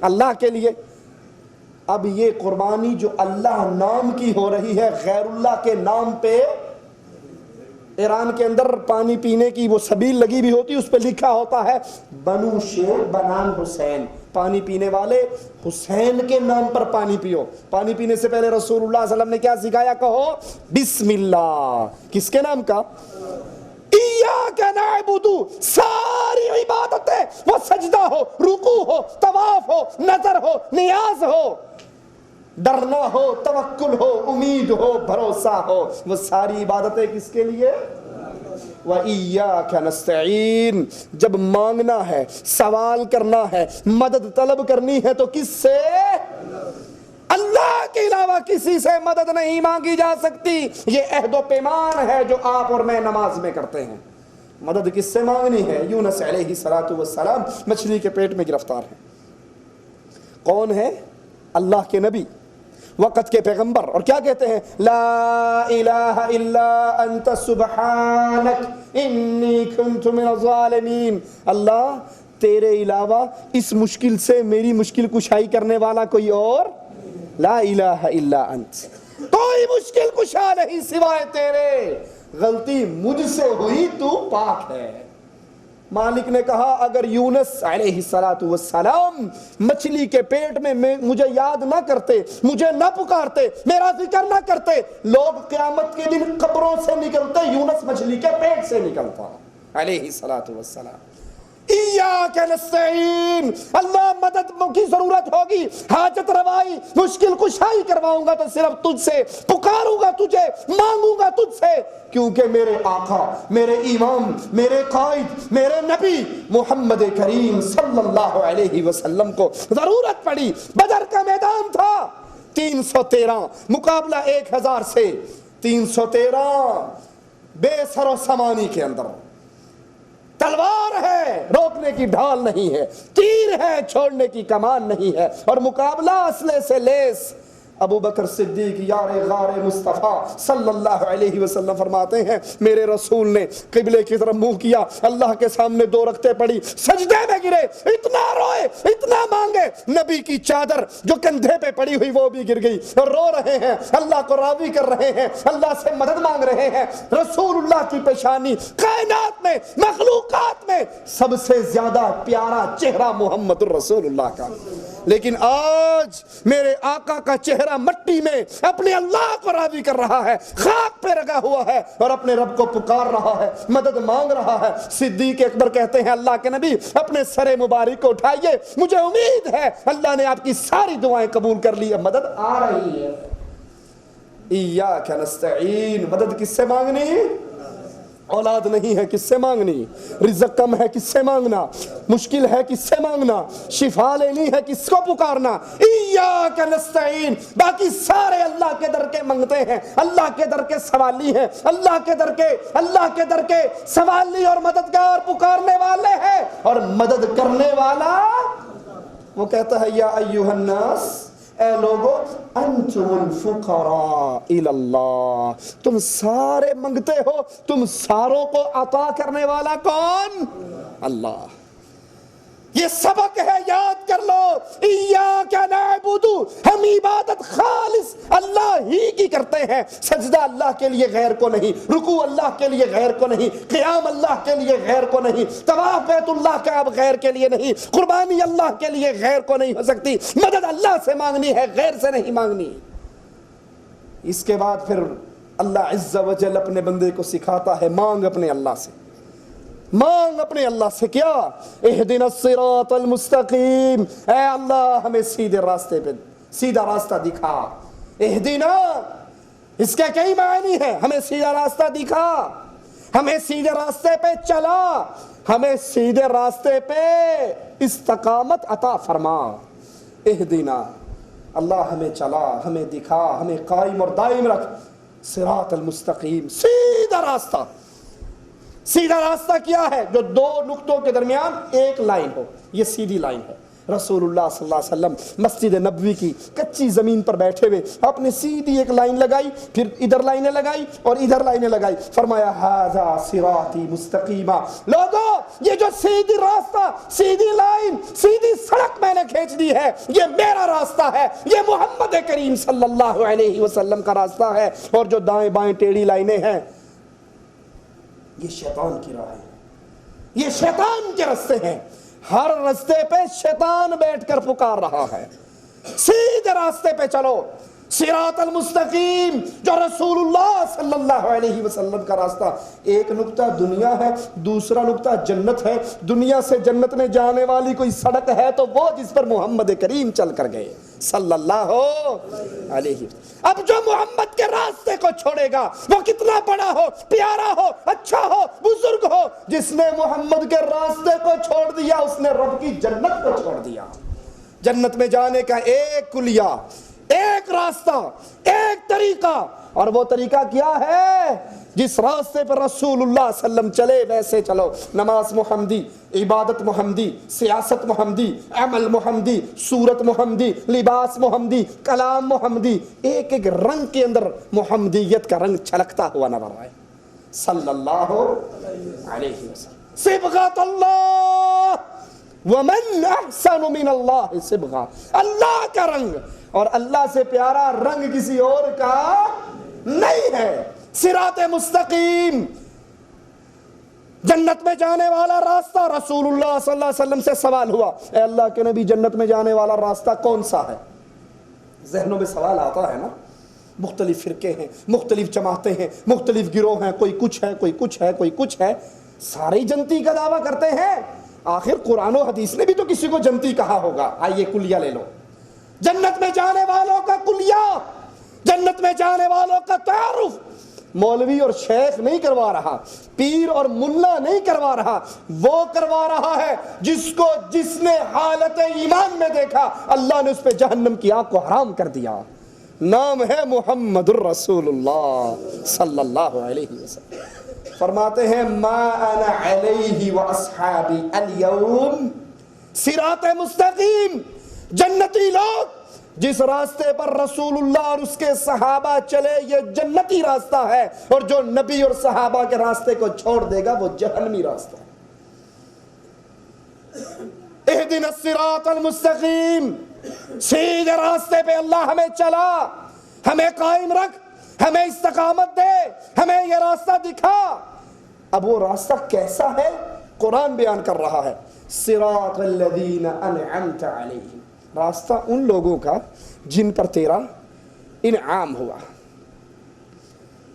اللہ کے لیے. اب یہ قربانی جو اللہ نام کی ہو رہی ہے غیر اللہ کے نام پہ، ایران کے اندر پانی پینے کی وہ سبیل لگی بھی ہوتی، اس پہ لکھا ہوتا ہے بنو شیخ بنان حسین، پانی پینے والے حسین کے نام پر پانی پیو. پانی پینے سے پہلے رسول اللہ صلی اللہ علیہ وسلم نے کیا سکھایا؟ کہو بسم اللہ. کس کے نام کا؟ ایاک نعبد. ساری عبادتیں، وہ سجدہ ہو، رکوع ہو، طواف ہو، نظر ہو، نیاز ہو، ڈرنا ہو، توکل ہو، امید ہو، بھروسہ ہو، وہ ساری عبادتیں کس کے لیے؟ وَإِيَّاكَ نَسْتَعِينُ. جب مانگنا ہے، سوال کرنا ہے، مدد طلب کرنی ہے تو کس سے؟ اللہ کے علاوہ کسی سے مدد نہیں مانگی جا سکتی. یہ عہد و پیمان ہے جو آپ اور میں نماز میں کرتے ہیں. مدد کس سے مانگنی ہے؟ یونس علیہ السلام مچھلی کے پیٹ میں گرفتار ہیں. کون ہے؟ اللہ کے نبی، وقت کے پیغمبر. اور کیا کہتے ہیں؟ لا الہ الا انت سبحانک انی کنت من الظالمین. اللہ تیرے علاوہ اس مشکل سے میری مشکل کشائی کرنے والا کوئی اور لا الہ الا انت، کوئی مشکل کشا نہیں سوائے تیرے. غلطی مجھ سے ہوئی، تو پاک ہے. مالک نے کہا اگر یونس علیہ السلام مچھلی کے پیٹ میں مجھے یاد نہ کرتے، مجھے نہ پکارتے، میرا ذکر نہ کرتے، لوگ قیامت کے دن قبروں سے نکلتے، یونس مچھلی کے پیٹ سے نکلتا علیہ السلام. ایاک نستعین، اللہ مدد کی ضرورت ہوگی، حاجت روائی، مشکل کشائی کرواؤں گا تو صرف تجھ سے، پکاروں گا تجھے، مانگوں گا تجھ سے، کیونکہ میرے آقا، میرے امام، میرے قائد، میرے نبی محمد کریم صلی اللہ علیہ وسلم کو ضرورت پڑی. بدر کا میدان تھا، 313 مقابلہ 1000 سے، 313 بے سر و سامانی کے اندر. تلوار ہے، روکنے کی ڈھال نہیں ہے، تیر ہے، چھوڑنے کی کمان نہیں ہے، اور مقابلہ اسلحے سے لیس. ابو بکر صدیق یار غار مصطفیٰ صلی اللہ علیہ وسلم فرماتے ہیں میرے رسول نے قبلے کی طرف منہ کیا، اللہ کے سامنے 2 رکعتیں پڑھی، سجدے میں گرے، اتنا روئے، اتنا مانگے، نبی کی چادر جو کندھے پہ پڑی ہوئی وہ بھی گر گئی، اور رو رہے ہیں، اللہ کو راضی کر رہے ہیں، اللہ سے مدد مانگ رہے ہیں. رسول اللہ کی پیشانی کائنات میں، مخلوقات میں سب سے زیادہ پیارا چہرہ محمد الرسول اللہ کا. لیکن آج میرے آقا کا چہرہ مٹی میں اپنے اللہ کو راضی کر رہا ہے، خاک پہ رگا ہوا ہے اور اپنے رب کو پکار رہا ہے، مدد مانگ رہا ہے. صدیق اکبر کہتے ہیں اللہ کے نبی اپنے سر مبارک کو اٹھائیے، مجھے امید ہے اللہ نے آپ کی ساری دعائیں قبول کر لی، مدد آ رہی ہے. ایاک نستعین، مدد کس سے مانگنی؟ اولاد نہیں ہے کس سے مانگنی؟ رزق کم ہے کس سے مانگنا؟ مشکل ہے کس سے مانگنا؟ شفا لینی ہے کس کو پکارنا؟ ایاک نستعین. باقی سارے اللہ کے در کے مانگتے ہیں، اللہ کے در کے سوالی ہیں، اللہ کے در کے سوالی اور مددگار پکارنے والے ہیں. اور مدد کرنے والا وہ کہتا ہے یا ایھا الناس، اے لوگو، انتم الفقراء الی اللہ، تم سارے منگتے ہو، تم ساروں کو عطا کرنے والا کون؟ اللہ. یہ سبق ہے، یاد کر لو. ایاک نعبد، ہم عبادت خالص اللہ ہی کی کرتے ہیں، سجدہ اللہ کے لیے غیر کو نہیں، رکوع اللہ کے لیے غیر کو نہیں، قیام اللہ کے لیے غیر کو نہیں، طواف بیت اللہ کا اب غیر کے لیے نہیں، قربانی اللہ کے لیے غیر کو نہیں ہو سکتی. مدد اللہ سے مانگنی ہے، غیر سے نہیں مانگنی. اس کے بعد پھر اللہ عز و جل اپنے بندے کو سکھاتا ہے مانگ اپنے اللہ سے، مانگ اپنے اللہ سے. کیا؟ اہدنا الصراط المستقیم، اے اللہ ہمیں سیدھے راستے پہ سیدھا راستہ دکھا. اہدنا، اس کے کئی معنی ہیں، ہمیں سیدھا راستہ دکھا، ہمیں سیدھے راستے پہ چلا، ہمیں سیدھے راستے پہ استقامت عطا فرما. اہدنا، اللہ ہمیں چلا، ہمیں دکھا، ہمیں قائم اور دائم رکھ. صراط المستقیم، سیدھا راستہ. سیدھا راستہ کیا ہے؟ جو 2 نقطوں کے درمیان ایک لائن ہو، یہ سیدھی لائن ہے. رسول اللہ صلی اللہ علیہ وسلم مسجد نبوی کی کچی زمین پر بیٹھے ہوئے آپ نے سیدھی ایک لائن لگائی، پھر ادھر لائنیں لگائی اور ادھر لائنیں لگائی، فرمایا ھذا صراطی مستقیما. لوگوں، یہ جو سیدھی راستہ، سیدھی لائن، سیدھی سڑک میں نے کھینچ دی ہے، یہ میرا راستہ ہے، یہ محمد کریم صلی اللہ علیہ وسلم کا راستہ ہے. اور جو دائیں بائیں ٹیڑھی لائنیں ہیں یہ شیطان کی راہ ہے، یہ شیطان کے راستے ہیں. ہر راستے پہ شیطان بیٹھ کر پکار رہا ہے. سیدھے راستے پہ چلو، صراط المستقیم جو رسول اللہ صلی اللہ علیہ وسلم کا راستہ. ایک نقطہ دنیا ہے، دوسرا نقطہ جنت ہے. دنیا سے جنت میں جانے والی کوئی سڑک ہے تو وہ جس پر محمد کریم چل کر گئے صلی اللہ علیہ وسلم. اب جو محمد کے راستے کو چھوڑے گا وہ کتنا بڑا ہو، پیارا ہو، اچھا ہو، بزرگ ہو، جس نے محمد کے راستے کو چھوڑ دیا اس نے رب کی جنت کو چھوڑ دیا. جنت میں جانے کا ایک کلیہ، راستہ، ایک طریقہ، اور وہ طریقہ کیا ہے؟ جس راستے پر رسول اللہ صلی اللہ علیہ وسلم چلے ویسے چلو۔ نماز محمدی، عبادت محمدی، سیاست محمدی، عمل محمدی، صورت محمدی، لباس محمدی، کلام محمدی، ایک ایک رنگ کے اندر محمدیت کا رنگ چھلکتا ہوا نظر آئے صلی اللہ علیہ وسلم۔ صبغۃ اللہ ومن احسن من اللہ صبغہ، اللہ کا رنگ، اور اللہ سے پیارا رنگ کسی اور کا نہیں ہے۔ صراط مستقیم، جنت میں جانے والا راستہ۔ رسول اللہ صلی اللہ علیہ وسلم سے سوال ہوا، اے اللہ کے نبی جنت میں جانے والا راستہ کون سا ہے؟ ذہنوں میں سوال آتا ہے نا، مختلف فرقے ہیں، مختلف جماعتیں ہیں، مختلف گروہ ہیں، کوئی کچھ ہے، کوئی کچھ ہے، کوئی کچھ ہے، سارے جنتی کا دعویٰ کرتے ہیں۔ آخر قرآن و حدیث نے بھی تو کسی کو جنتی کہا ہوگا۔ آئیے کلیہ لے لو، جنت میں جانے والوں کا کلیہ، جنت میں جانے والوں کا تعارف مولوی اور شیخ نہیں کروا رہا، پیر اور ملا نہیں کروا رہا، وہ کروا رہا ہے جس نے حالت ایمان میں دیکھا اللہ نے اس پہ جہنم کی آگ کو حرام کر دیا۔ نام ہے محمد الرسول اللہ صلی اللہ علیہ وسلم۔ فرماتے ہیں ما انا علیہ واصحابی اليوم، صراط مستقیم، جنتی لوگ جس راستے پر رسول اللہ اور اس کے صحابہ چلے یہ جنتی راستہ ہے، اور جو نبی اور صحابہ کے راستے کو چھوڑ دے گا وہ جہنمی راستہ ہے۔ اہدنا الصراط المستقیم، سیدھے راستے پہ اللہ ہمیں چلا، ہمیں قائم رکھ، ہمیں استقامت دے، ہمیں یہ راستہ دکھا۔ اب وہ راستہ کیسا ہے؟ قرآن بیان کر رہا ہے، صراط الذین انعمت علیہم، راستہ ان لوگوں کا جن پر تیرا انعام ہوا۔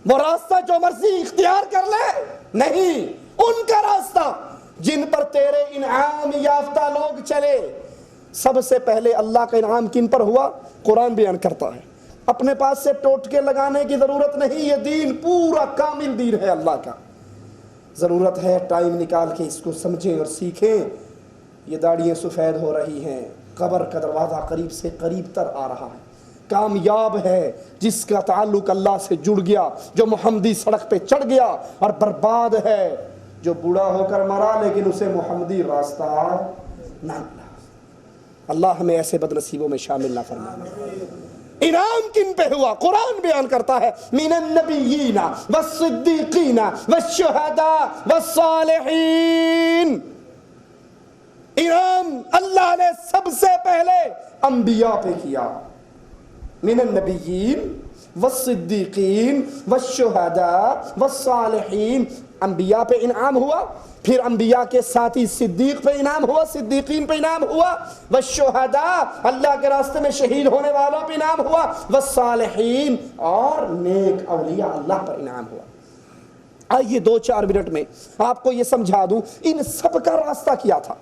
وہ راستہ جو مرضی اختیار کر لے نہیں، ان کا راستہ جن پر تیرے انعام یافتہ لوگ چلے۔ سب سے پہلے اللہ کا انعام کن پر ہوا؟ قرآن بیان کرتا ہے، اپنے پاس سے ٹوٹکے لگانے کی ضرورت نہیں، یہ دین پورا کامل دین ہے اللہ کا۔ ضرورت ہے ٹائم نکال کے اس کو سمجھیں اور سیکھیں۔ یہ داڑھیاں سفید ہو رہی ہیں، قبر کا دروازہ قریب سے قریب تر آ رہا ہے۔ کامیاب ہے جس کا تعلق اللہ سے جڑ گیا، جو محمدی سڑک پہ چڑھ گیا، اور برباد ہے جو بوڑھا ہو کر مرا لیکن اسے محمدی راستہ نہ ملا۔ اللہ ہمیں ایسے بد نصیبوں میں شامل نہ فرمائے۔ انعام کن پہ ہوا؟ قرآن بیان کرتا ہے، من النبیین والصدیقین والشہداء والصالحین۔ انعام اللہ نے سب سے پہلے انبیاء پہ کیا، من النبیین والصدیقین والشہداء والصالحین، انبیاء پہ انعام ہوا، پھر انبیاء کے ساتھی صدیق پہ انعام ہوا، صدیقین پہ انعام ہوا، والشہداء اللہ کے راستے میں شہید ہونے والوں پہ انعام ہوا، والصالحین اور نیک اولیاء اللہ پر انعام ہوا۔ آئیے 2-4 منٹ میں آپ کو یہ سمجھا دوں ان سب کا راستہ کیا تھا۔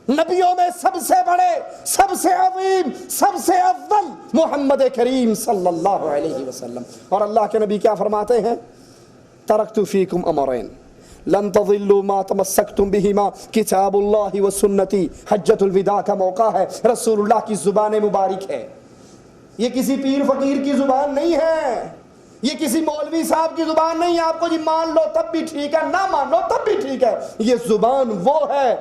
نبیوں میں سب سے بڑے، سب سے عظیم، سب سے اول محمد کریم صلی اللہ علیہ وسلم۔ اور اللہ کے نبی کیا فرماتے ہیں؟ ترکت فیکم امرین لن تضلوا ما تمسکتم بہما کتاب اللہ و سنتی۔ حجۃ الوداع کا موقع ہے، رسول اللہ کی زبان مبارک ہے، یہ کسی پیر فقیر کی زبان نہیں ہے، یہ کسی مولوی صاحب کی زبان نہیں ہے آپ کو جی مان لو تب بھی ٹھیک ہے، نہ مان لو تب بھی ٹھیک ہے۔ یہ زبان وہ ہے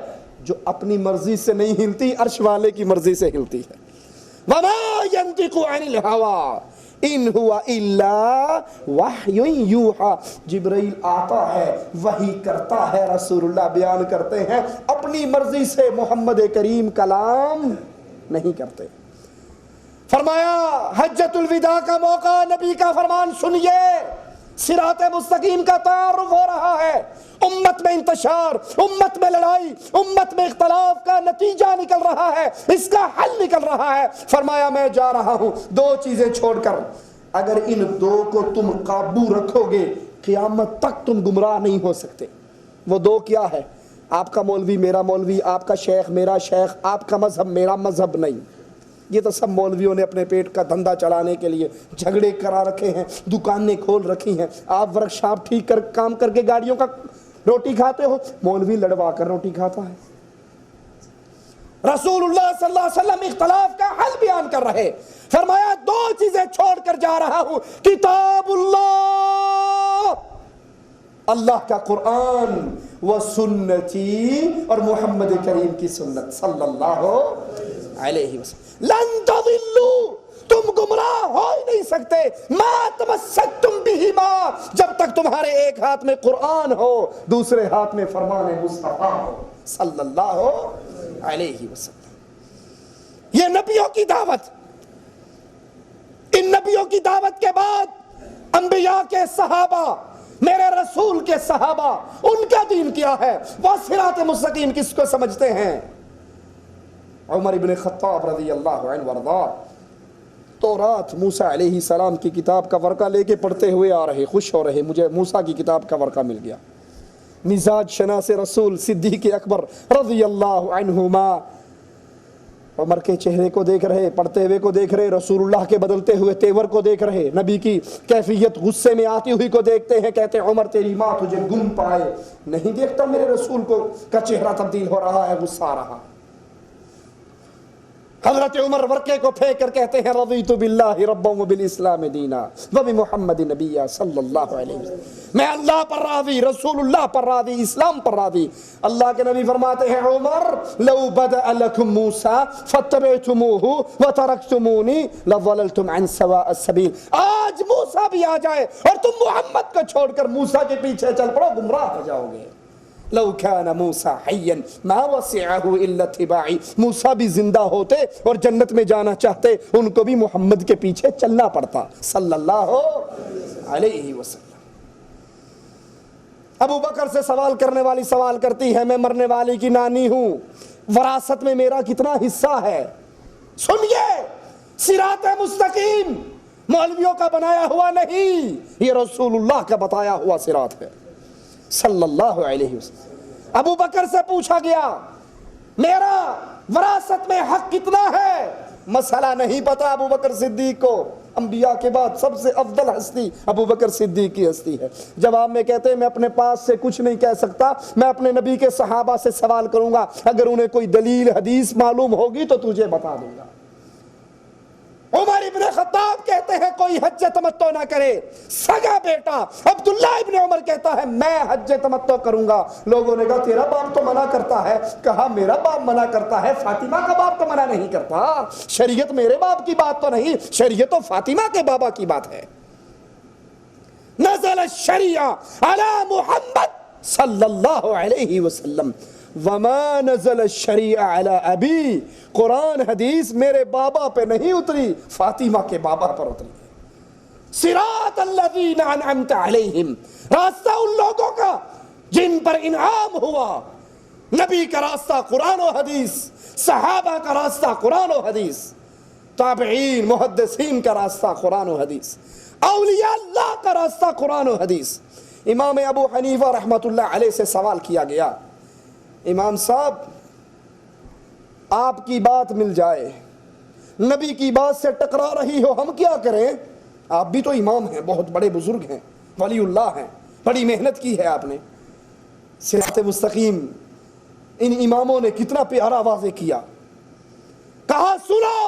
جو اپنی مرضی سے نہیں ہلتی، عرش والے کی مرضی سے ہلتی ہے۔ وَمَا يَنْطِقُ عَنِ الْهَوَىٰ إِنْ هُوَ إِلَّا وَحْيٌ يُوحَىٰ۔ جبرائیل آتا ہے، وحی کرتا ہے، رسول اللہ بیان کرتے ہیں، اپنی مرضی سے محمد کریم کلام نہیں کرتے۔ فرمایا حجۃ الوداع کا موقع، نبی کا فرمان سنیے، صراط مستقیم کا تعارف ہو رہا ہے، امت میں انتشار، امت میں لڑائی، امت میں اختلاف کا نتیجہ نکل رہا ہے، اس کا حل نکل رہا ہے۔ فرمایا میں جا رہا ہوں 2 چیزیں چھوڑ کر، اگر ان 2 کو تم قابو رکھو گے قیامت تک تم گمراہ نہیں ہو سکتے۔ وہ 2 کیا ہے؟ آپ کا مولوی میرا مولوی، آپ کا شیخ میرا شیخ، آپ کا مذہب میرا مذہب نہیں۔ یہ تو سب مولویوں نے اپنے پیٹ کا دھندا چلانے کے لیے جھگڑے کرا رکھے ہیں، دکانیں کھول رکھی ہیں۔ آپ ورک شاپ ٹھیک کر کام کر کے گاڑیوں کا روٹی کھاتے ہو، مولوی لڑوا کر روٹی کھاتا ہے۔ رسول اللہ صلی اللہ علیہ وسلم اختلاف کا حل بیان کر رہے، فرمایا دو چیزیں چھوڑ کر جا رہا ہوں، کتاب اللہ، اللہ کا قرآن، و سنتی، اور محمد کریم کی سنت صلی اللہ علیہ وسلم۔ لن تضلوا، تم گمراہ ہو ہی نہیں سکتے، ما تمسکتم بہما، جب تک تمہارے ایک ہاتھ میں قرآن ہو، دوسرے ہاتھ میں فرمان مصطفیٰ ہو صلی اللہ علیہ وسلم۔ یہ نبیوں کی دعوت، ان نبیوں کی دعوت کے بعد انبیاء کے صحابہ، میرے رسول کے صحابہ، ان کا دین کیا ہے؟ وہ صراط مستقیم کس کو سمجھتے ہیں؟ عمر ابن خطاب رضی اللہ عنہ وارضاہ تورات موسیٰ علیہ السلام کی کتاب کا ورقہ لے کے پڑھتے ہوئے آ رہے، خوش ہو رہے، مجھے موسیٰ کی کتاب کا ورقہ مل گیا۔ مزاج شناس رسول صدیق اکبر رضی اللہ عنہما عمر کے چہرے کو دیکھ رہے، پڑھتے ہوئے کو دیکھ رہے، رسول اللہ کے بدلتے ہوئے تیور کو دیکھ رہے، نبی کی کیفیت غصے میں آتی ہوئی کو دیکھتے ہیں، کہتے ہیں عمر تیری ماں تجھے گم پائے، نہیں دیکھتا میرے رسول کو کا چہرہ تبدیل ہو رہا ہے، غصہ آ رہا۔ حضرت عمر ورقے کو پھینک کر کہتے ہیں رضیت باللہ ربا وبالاسلام دینا وبمحمد نبیا صلی اللہ علیہ وسلم، میں اللہ پر راضی، رسول اللہ پر راضی، اسلام پر راضی۔ اللہ کے نبی فرماتے ہیں عمر لو بدأ لکم موسیٰ فاتبعتموہ وترکتمونی لضللتم عن سواء السبیل، آج موسیٰ بھی آ جائے اور تم محمد کو چھوڑ کر موسیٰ کے پیچھے چل پڑو، گمراہ ہو جاؤ گے۔ لو كان موسیٰ حیا ما وسعہ الا اتباعی، موسیٰ بھی زندہ ہوتے اور جنت میں جانا چاہتے، ان کو بھی محمد کے پیچھے چلنا پڑتا صلی اللہ علیہ وسلم۔ ابو بکر سے سوال کرنے والی سوال کرتی ہے، میں مرنے والی کی نانی ہوں، وراثت میں میرا کتنا حصہ ہے؟ سنیے، صراط مستقیم مولویوں کا بنایا ہوا نہیں، یہ رسول اللہ کا بتایا ہوا صراط ہے صلی اللہ علیہ وسلم۔ ابو بکر سے پوچھا گیا میرا وراثت میں حق کتنا ہے؟ مسئلہ نہیں پتا ابو بکر صدیق کو، انبیاء کے بعد سب سے افضل ہستی ابو بکر صدیق کی ہستی ہے۔ جواب میں کہتے ہیں میں اپنے پاس سے کچھ نہیں کہہ سکتا، میں اپنے نبی کے صحابہ سے سوال کروں گا، اگر انہیں کوئی دلیل حدیث معلوم ہوگی تو تجھے بتا دوں گا۔ عمر ابن خطاب کہتے ہیں کوئی حج تمتع نہ کرے، سگا بیٹا عبداللہ ابن عمر کہتا ہے میں حج تمتع کروں گا۔ لوگوں نے کہا تیرا باپ تو منع کرتا ہے، کہا میرا باپ منع کرتا ہے، فاطمہ کا باپ تو منع نہیں کرتا، شریعت میرے باپ کی بات تو نہیں، شریعت تو فاطمہ کے بابا کی بات ہے۔ نزل الشریعہ علی محمد صلی اللہ علیہ وسلم وما نزل الشریعہ علی ابی، قرآن حدیث میرے بابا پہ نہیں اتری، فاطمہ کے بابا پر اتری۔ صراط الذین انعمت علیہم، راستہ ان لوگوں کا جن پر انعام ہوا، نبی کا راستہ قرآن و حدیث، صحابہ کا راستہ قرآن و حدیث، تابعین محدثین کا راستہ قرآن و حدیث، اولیاء اللہ کا راستہ قرآن و حدیث۔ امام ابو حنیفہ رحمۃ اللہ علیہ سے سوال کیا گیا، امام صاحب آپ کی بات مل جائے، نبی کی بات سے ٹکرا رہی ہو، ہم کیا کریں؟ آپ بھی تو امام ہیں، بہت بڑے بزرگ ہیں، ولی اللہ ہیں، بڑی محنت کی ہے آپ نے، صراط مستقیم ان اماموں نے کتنا پیارا واضح کیا۔ کہا سنو،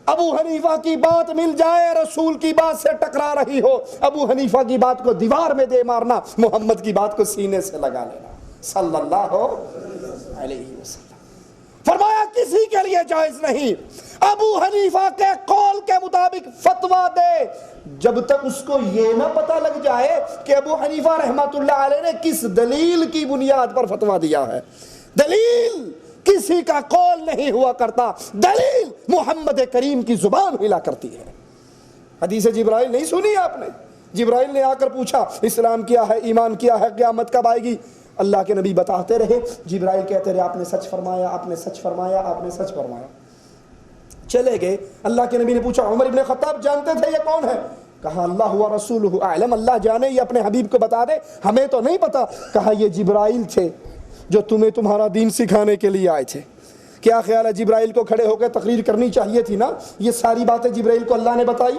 ابو حنیفہ کی بات مل جائے، رسول کی بات سے ٹکرا رہی ہو، ابو حنیفہ کی بات کو دیوار میں دے مارنا، محمد کی بات کو سینے سے لگا لینا صلی اللہ علیہ وسلم۔ فرمایا کسی کے لیے جائز نہیں ابو حنیفہ کے قول کے مطابق فتویٰ دے جب تک اس کو یہ نہ پتہ لگ جائے کہ ابو حنیفہ رحمۃ اللہ علیہ نے کس دلیل کی بنیاد پر فتویٰ دیا ہے۔ دلیل کسی کا قول نہیں ہوا کرتا، دلیل محمد کریم کی زبان ہلا کرتی ہے۔ حدیث جبرائیل نہیں سنی آپ نے؟ جبرائیل نے آ کر پوچھا اسلام کیا ہے، ایمان کیا ہے، قیامت کب آئے گی؟ اللہ کے نبی بتاتے رہے، جبرائیل کہتے رہے آپ نے سچ فرمایا، آپ نے سچ فرمایا، آپ نے سچ فرمایا۔ چلے گئے، اللہ کے نبی نے پوچھا عمر ابن خطاب جانتے تھے یہ کون ہے؟ کہا اللہ و رسولہ اعلم، اللہ جانے، یہ اپنے حبیب کو بتا دے، ہمیں تو نہیں پتا۔ کہا یہ جبرائیل تھے جو تمہیں تمہارا دین سکھانے کے لیے آئے تھے۔ کیا خیال ہے جبرائیل کو کھڑے ہو کے تقریر کرنی چاہیے تھی نا؟ یہ ساری باتیں جبرائیل کو اللہ نے بتائی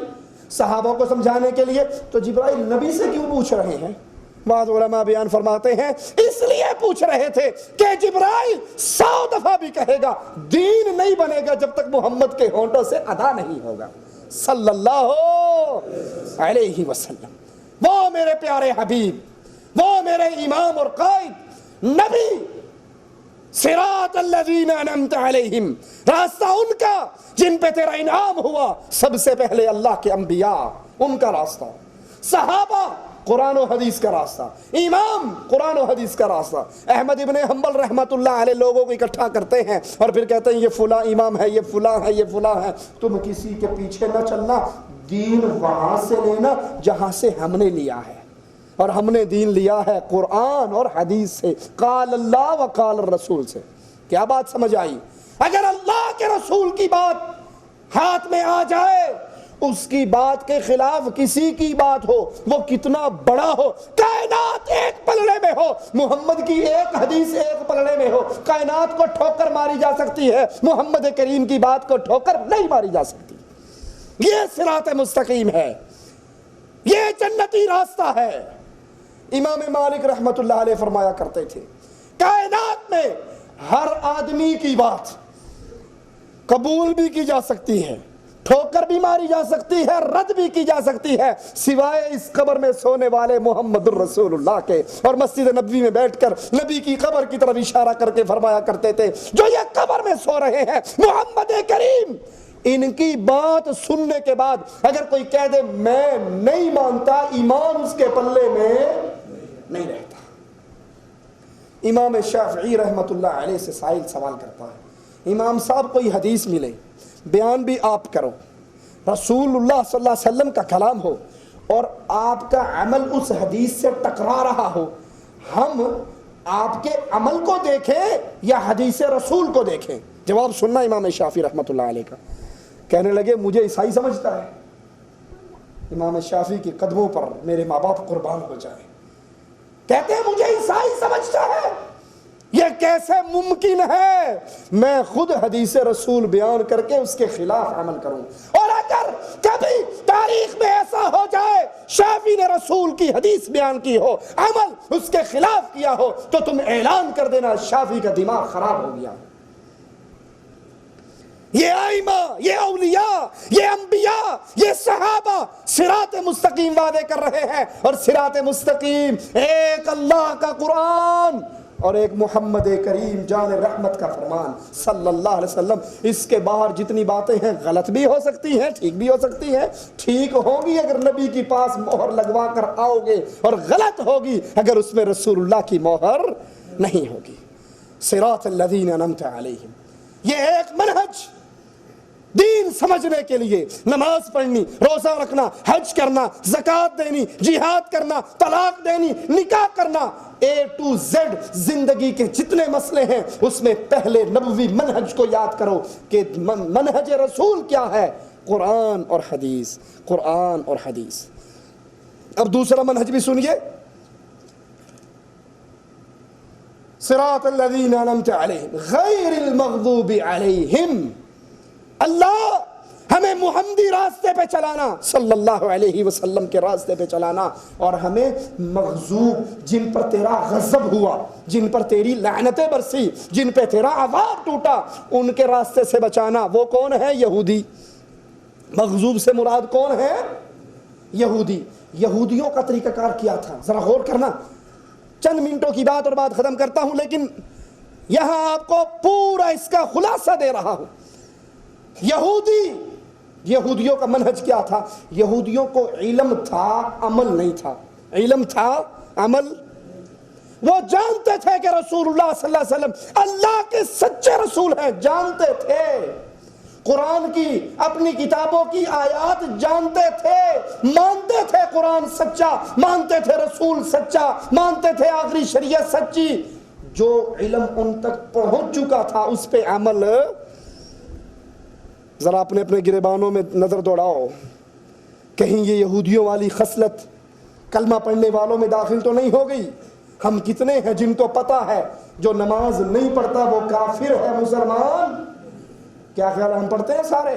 صحابہ کو سمجھانے کے لیے، تو جبرائیل نبی سے کیوں پوچھ رہے ہیں؟ بعض علماء بیان فرماتے ہیں اس لیے پوچھ رہے تھے کہ جبرائیل 100 دفعہ بھی کہے گا دین نہیں بنے گا جب تک محمد کے ہونٹوں سے ادا نہیں ہوگا صلی اللہ علیہ وسلم. وہ میرے پیارے حبیب، وہ میرے امام اور قائد نبی، صراط الذین انعمت علیہم، راستہ ان کا جن پہ تیرا انعام ہوا. سب سے پہلے اللہ کے انبیاء، ان کا راستہ، صحابہ، قرآن و حدیث کا راستہ، امام، قرآن و حدیث کا راستہ. احمد ابن حنبل رحمت اللہ علیہ لوگوں کو اکٹھا کرتے ہیں اور پھر کہتے ہیں یہ فلاں امام ہے، یہ فلاں ہے، یہ فلاں ہے. تم کسی کے پیچھے نہ چلنا، دین وہاں سے لینا جہاں سے ہم نے لیا ہے. اور ہم نے دین لیا ہے قرآن اور حدیث سے، قال اللہ و قال الرسول سے. کیا بات سمجھ آئی؟ اگر اللہ کے رسول کی بات ہاتھ میں آ جائے، اس کی بات کے خلاف کسی کی بات ہو، وہ کتنا بڑا ہو، کائنات ایک پلڑے میں ہو، محمد کی ایک حدیث ایک پلڑے میں ہو، کائنات کو ٹھوکر ماری جا سکتی ہے، محمد کریم کی بات کو ٹھوکر نہیں ماری جا سکتی. یہ صراط مستقیم ہے، یہ جنتی راستہ ہے. امام مالک رحمت اللہ علیہ فرمایا کرتے تھے کائنات میں ہر آدمی کی بات قبول بھی کی جا سکتی ہے، ٹھوکر بھی ماری جا سکتی ہے، رد بھی کی جا سکتی ہے، سوائے اس قبر میں سونے والے محمد الرسول اللہ کے. اور مسجد نبوی میں بیٹھ کر نبی کی قبر کی طرف اشارہ کر کے فرمایا کرتے تھے جو یہ قبر میں سو رہے ہیں محمد کریم، ان کی بات سننے کے بعد اگر کوئی کہہ دے میں نہیں مانتا، ایمان اس کے پلے میں نہیں رہتا. امام شافعی رحمت اللہ علیہ سے سائل سوال کرتا ہے، امام صاحب کوئی حدیث ملے، بیان بھی آپ کرو، رسول اللہ صلی اللہ علیہ وسلم کا کلام ہو اور آپ کا عمل اس حدیث سے ٹکرا رہا ہو، ہم آپ کے عمل کو دیکھیں یا حدیث رسول کو دیکھیں؟ جواب سننا امام شافعی رحمت اللہ علیہ کا. کہنے لگے مجھے عیسائی سمجھتا ہے. امام شافعی کے قدموں پر میرے ماں باپ قربان ہو جائے. کہتے ہیں مجھے عیسائی سمجھتا ہے، یہ کیسے ممکن ہے؟ میں خود حدیث رسول بیان کر کے اس کے خلاف عمل کروں. اور اگر کبھی تاریخ میں ایسا ہو جائے شافعی نے رسول کی حدیث بیان کی ہو، عمل اس کے خلاف کیا ہو، تو تم اعلان کر دینا شافعی کا دماغ خراب ہو گیا. یہ ائمہ، یہ اولیاء، یہ انبیاء، یہ صحابہ صراط مستقیم وعدے کر رہے ہیں، اور صراط مستقیم ایک اللہ کا قرآن اور ایک محمد کریم جان رحمت کا فرمان صلی اللہ علیہ وسلم. اس کے باہر جتنی باتیں ہیں غلط بھی ہو سکتی ہیں، ٹھیک بھی ہو سکتی ہیں. ٹھیک ہوگی اگر نبی کے پاس مہر لگوا کر آؤ گے، اور غلط ہوگی اگر اس میں رسول اللہ کی مہر نہیں ہوگی. صراط الذین انعمت علیہم، یہ ایک منہج دین سمجھنے کے لیے، نماز پڑھنی، روزہ رکھنا، حج کرنا، زکوٰۃ دینی، جہاد کرنا، طلاق دینی، نکاح کرنا، A to Z زندگی کے جتنے مسئلے ہیں اس میں پہلے نبوی منہج کو یاد کرو کہ منہج رسول کیا ہے، قرآن اور حدیث، قرآن اور حدیث. اب دوسرا منہج بھی سنیے، صراط الذین انعمت علیہم غیر المغضوب علیہم. اللہ ہمیں محمدی راستے پہ چلانا، صلی اللہ علیہ وسلم کے راستے پہ چلانا، اور ہمیں مغضوب جن پر تیرا غضب ہوا، جن پر تیری لعنتیں برسی، جن پہ تیرا عذاب ٹوٹا، ان کے راستے سے بچانا. وہ کون ہے؟ یہودی. مغضوب سے مراد کون ہے؟ یہودی. یہودیوں کا طریقہ کار کیا تھا ذرا غور کرنا. چند منٹوں کی بات اور بات ختم کرتا ہوں، لیکن یہاں آپ کو پورا اس کا خلاصہ دے رہا ہوں. یہودیوں کا منہج کیا تھا؟ یہودیوں کو علم تھا، عمل نہیں تھا. علم تھا، عمل. وہ جانتے تھے کہ رسول اللہ صلی اللہ علیہ وسلم اللہ کے سچے رسول ہیں، جانتے تھے. قرآن کی اپنی کتابوں کی آیات جانتے تھے، مانتے تھے قرآن سچا، مانتے تھے رسول سچا، مانتے تھے آخری شریعت سچی. جو علم ان تک پہنچ چکا تھا اس پہ عمل. ذرا اپنے گریبانوں میں نظر دوڑاؤ، کہیں یہ یہودیوں والی خصلت کلمہ پڑھنے والوں میں داخل تو نہیں ہو گئی؟ ہم کتنے ہیں جن کو پتا ہے جو نماز نہیں پڑھتا وہ کافر ہے، مسلمان؟ کیا خیال ہے؟ ہم پڑھتے ہیں سارے.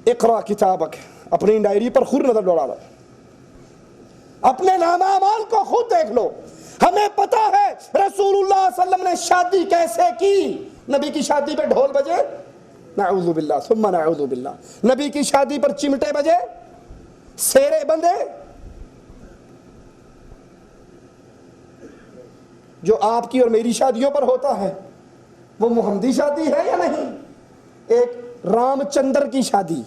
اقرا کتابک، اپنی ڈائری پر خود نظر دوڑا لو. اپنے نامہ اعمال کو خود دیکھ لو. ہمیں پتا ہے رسول اللہ صلی اللہ علیہ وسلم نے شادی کیسے کی. نبی کی شادی پہ ڈھول بجے, نعوذ باللہ ثم نعوذ باللہ. نبی کی شادی پر چمٹے بجے, سیرے بندے. جو آپ کی اور میری شادیوں پر ہوتا ہے وہ محمدی شادی ہے یا نہیں؟ ایک رام چندر کی شادی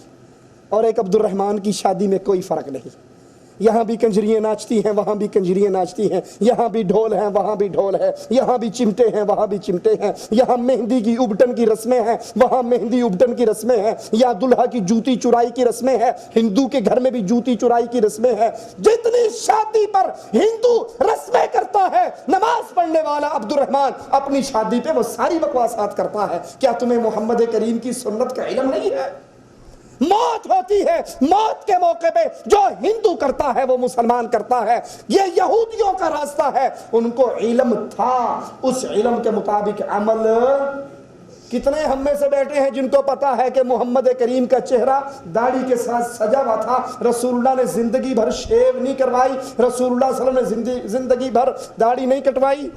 اور ایک عبد الرحمن کی شادی میں کوئی فرق نہیں. یہاں بھی کنجریاں ناچتی ہیں, وہاں بھی کنجریاں ناچتی ہیں, یہاں بھی ڈھول ہیں, وہاں بھی ڈھول ہے, یہاں بھی چمٹے ہیں, وہاں بھی چمٹے ہیں, یہاں مہندی کی ابٹن کی رسمیں ہیں, وہاں مہندی ابٹن کی رسمیں ہیں, یا دلہا کی جوتی چرائی کی رسمیں ہیں. ہندو کے گھر میں بھی جوتی چرائی کی رسمیں ہیں. جتنی شادی پر ہندو رسمیں کرتا ہے, نماز پڑھنے والا عبد الرحمن اپنی شادی پہ وہ ساری بکواسات کرتا ہے. کیا تمہیں محمد کریم کی سنت کا علم نہیں ہے؟ موت ہوتی ہے, موت کے موقع پہ جو ہندو کرتا ہے وہ مسلمان کرتا ہے. یہ یہودیوں کا راستہ ہے. ان کو علم تھا, اس علم کے مطابق عمل. کتنے ہم میں سے بیٹھے ہیں جن کو پتا ہے کہ محمد کریم کا چہرہ داڑھی کے ساتھ سجا ہوا تھا, رسول اللہ نے زندگی بھر شیو نہیں کروائی, رسول اللہ صلی اللہ علیہ وسلم نے زندگی بھر داڑھی نہیں کٹوائی.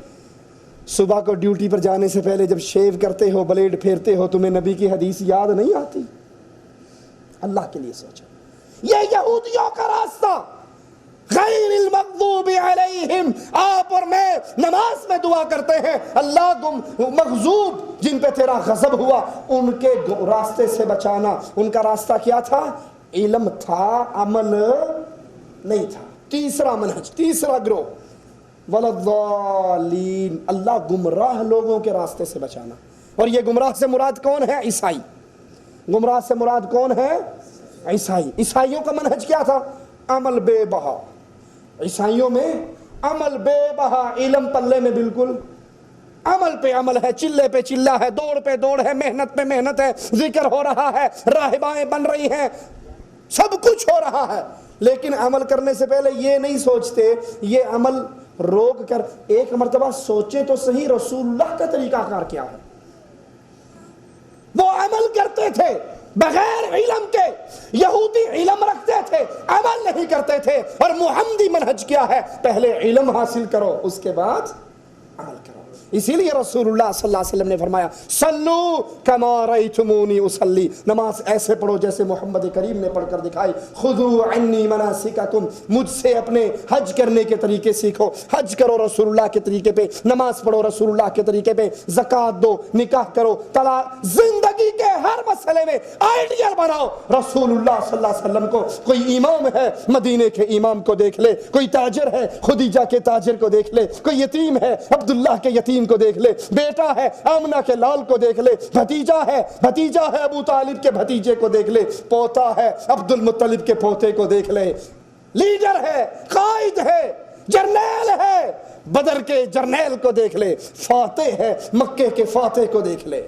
صبح کو ڈیوٹی پر جانے سے پہلے جب شیو کرتے ہو, بلیڈ پھیرتے ہو, تمہیں نبی کی حدیث یاد نہیں آتی؟ اللہ کے لیے سوچو. یہ یہودیوں کا راستہ, غیر المغضوب علیہم. آپ اور میں نماز میں دعا کرتے ہیں, اللہ مغضوب جن پہ تیرا غضب ہوا ان کے راستے سے بچانا. ان کا راستہ کیا تھا؟ علم تھا, عمل نہیں تھا. تیسرا منہج, تیسرا گروہ, ولضالین, اللہ گمراہ لوگوں کے راستے سے بچانا. اور یہ گمراہ سے مراد کون ہے؟ عیسائی. گمراہ سے مراد کون ہے؟ عیسائی. عیسائیوں کا منہج کیا تھا؟ عمل بے بہا. عیسائیوں میں عمل بے بہا, علم پلے میں بالکل. عمل پہ عمل ہے, چلے پہ چلا ہے, دوڑ پہ دوڑ ہے, محنت پہ محنت ہے, ذکر ہو رہا ہے, راہبائیں بن رہی ہیں, سب کچھ ہو رہا ہے, لیکن عمل کرنے سے پہلے یہ نہیں سوچتے. یہ عمل روک کر ایک مرتبہ سوچے تو صحیح رسول اللہ کا طریقہ کار کیا ہے. وہ عمل کرتے تھے بغیر علم کے. یہودی علم رکھتے تھے, عمل نہیں کرتے تھے. اور محمدی منہج کیا ہے؟ پہلے علم حاصل کرو, اس کے بعد عمل کرو. اسی لیے رسول اللہ صلی اللہ علیہ وسلم نے فرمایا, صلو کما رأیتمونی اصلی, نماز ایسے پڑھو جیسے محمد کریم نے پڑھ کر دکھائی. خذوا عنی مناسککم, مجھ سے اپنے حج کرنے کے طریقے سیکھو. حج کرو رسول اللہ کے طریقے پہ, نماز پڑھو رسول اللہ کے طریقے پہ, زکوٰۃ دو, نکاح کرو, طلاق, زندگی کے ہر مسئلے میں آئیڈیل بناؤ رسول اللہ صلی اللہ علیہ وسلم کو. کوئی امام ہے, مدینے کے امام کو دیکھ لے. کوئی تاجر ہے, خدیجہ کے تاجر کو دیکھ لے. کوئی یتیم ہے, عبداللہ کے یتیم کو دیکھ لے. بیٹا ہے, آمنہ کے لال کو دیکھ لے. بھتیجا ہے ابو طالب کے بھتیجے کو دیکھ لے. پوتا ہے, عبد المطلب کے پوتے کو دیکھ لے. لیڈر ہے, قائد ہے, جرنیل ہے, بدر کے جرنیل کو دیکھ لے. فاتح ہے, مکے کے فاتح کو دیکھ لے.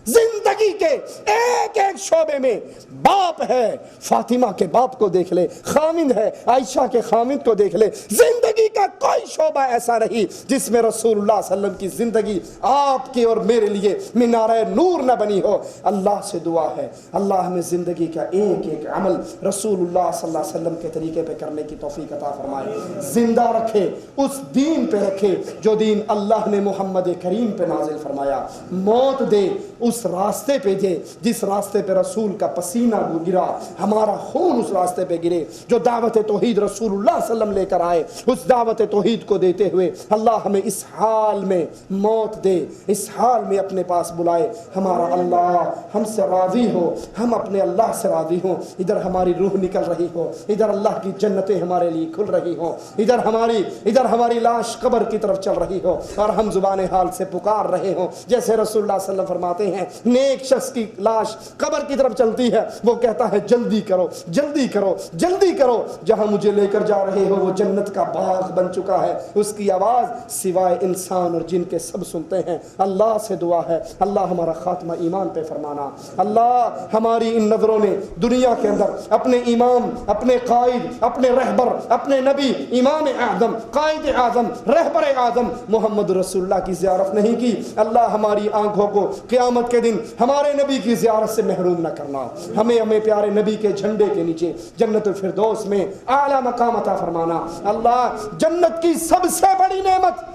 زندگی کے ایک ایک شعبے میں باپ ہے, فاطمہ کے باپ کو دیکھ لے. خامند ہے, عائشہ کے خامند کو دیکھ لے. زندگی کا کوئی شعبہ ایسا نہیں جس میں رسول اللہ صلی اللہ علیہ وسلم کی زندگی آپ کے اور میرے لیے مینارہ نور نہ بنی ہو. اللہ سے دعا ہے, اللہ ہمیں زندگی کا ایک ایک عمل رسول اللہ صلی اللہ علیہ وسلم کے طریقے پہ کرنے کی توفیق عطا فرمائے. زندہ رکھے, اس دین پہ رکھے جو دین اللہ نے محمد کریم پہ نازل فرمایا. موت دے اس راستے پہ دے جس راستے پہ رسول کا پسینہ گرا, ہمارا خون اس راستے پہ گرے جو دعوت توحید رسول اللہ صلی اللہ علیہ وسلم لے کر آئے. اس دعوت توحید کو دیتے ہوئے اللہ ہمیں اس حال میں موت دے, اس حال میں اپنے پاس بلائے. ہمارا اللہ ہم سے راضی ہو, ہم اپنے اللہ سے راضی ہوں. ادھر ہماری روح نکل رہی ہو, ادھر اللہ کی جنتیں ہمارے لیے کھل رہی ہوں, ادھر ہماری لاش قبر کی طرف چل رہی ہو اور ہم زبان حال سے پکار رہے ہوں. جیسے رسول اللہ صلی اللہ علیہ وسلم فرماتے ہیں, نیک شخص کی لاش قبر کی طرف چلتی ہے, وہ کہتا ہے جلدی کرو, جلدی کرو, جلدی کرو, جہاں مجھے لے کر جا رہے ہو وہ جنت کا باغ بن چکا ہے. اس کی آواز سوائے انسان اور جن کے سب سنتے ہیں. اللہ سے دعا ہے, اللہ ہمارا خاتمہ ایمان پہ فرمانا. اللہ ہماری ان نظروں نے دنیا کے اندر اپنے امام, اپنے قائد, اپنے رہبر, اپنے نبی, امام اعظم, قائد اعظم, رہبر اعظم محمد رسول اللہ کی زیارت نہیں کی. اللہ ہماری آنکھوں کو قیامت قیامت کے دن ہمارے نبی کی زیارت سے محروم نہ کرنا. ہمیں پیارے نبی کے جھنڈے کے نیچے جنت الفردوس میں اعلیٰ مقام عطا فرمانا. اللہ جنت کی سب سے بڑی نعمت،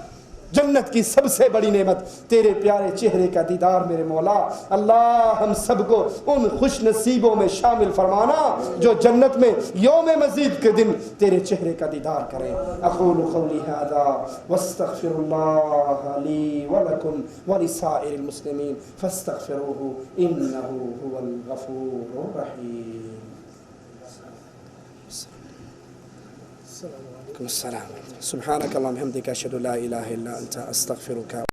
جنت کی سب سے بڑی نعمت تیرے پیارے چہرے کا دیدار میرے مولا. اللہ ہم سب کو ان خوش نصیبوں میں شامل فرمانا جو جنت میں یوم مزید کے دن تیرے چہرے کا دیدار کریں. اقول قولی ھذا واستغفر اللہ لی ولکم ولسائر المسلمین فاستغفروہ انہ هو الغفور الرحیم. السلام. سبحانك اللهم وبحمدك اشهد ان لا اله الا انت استغفرك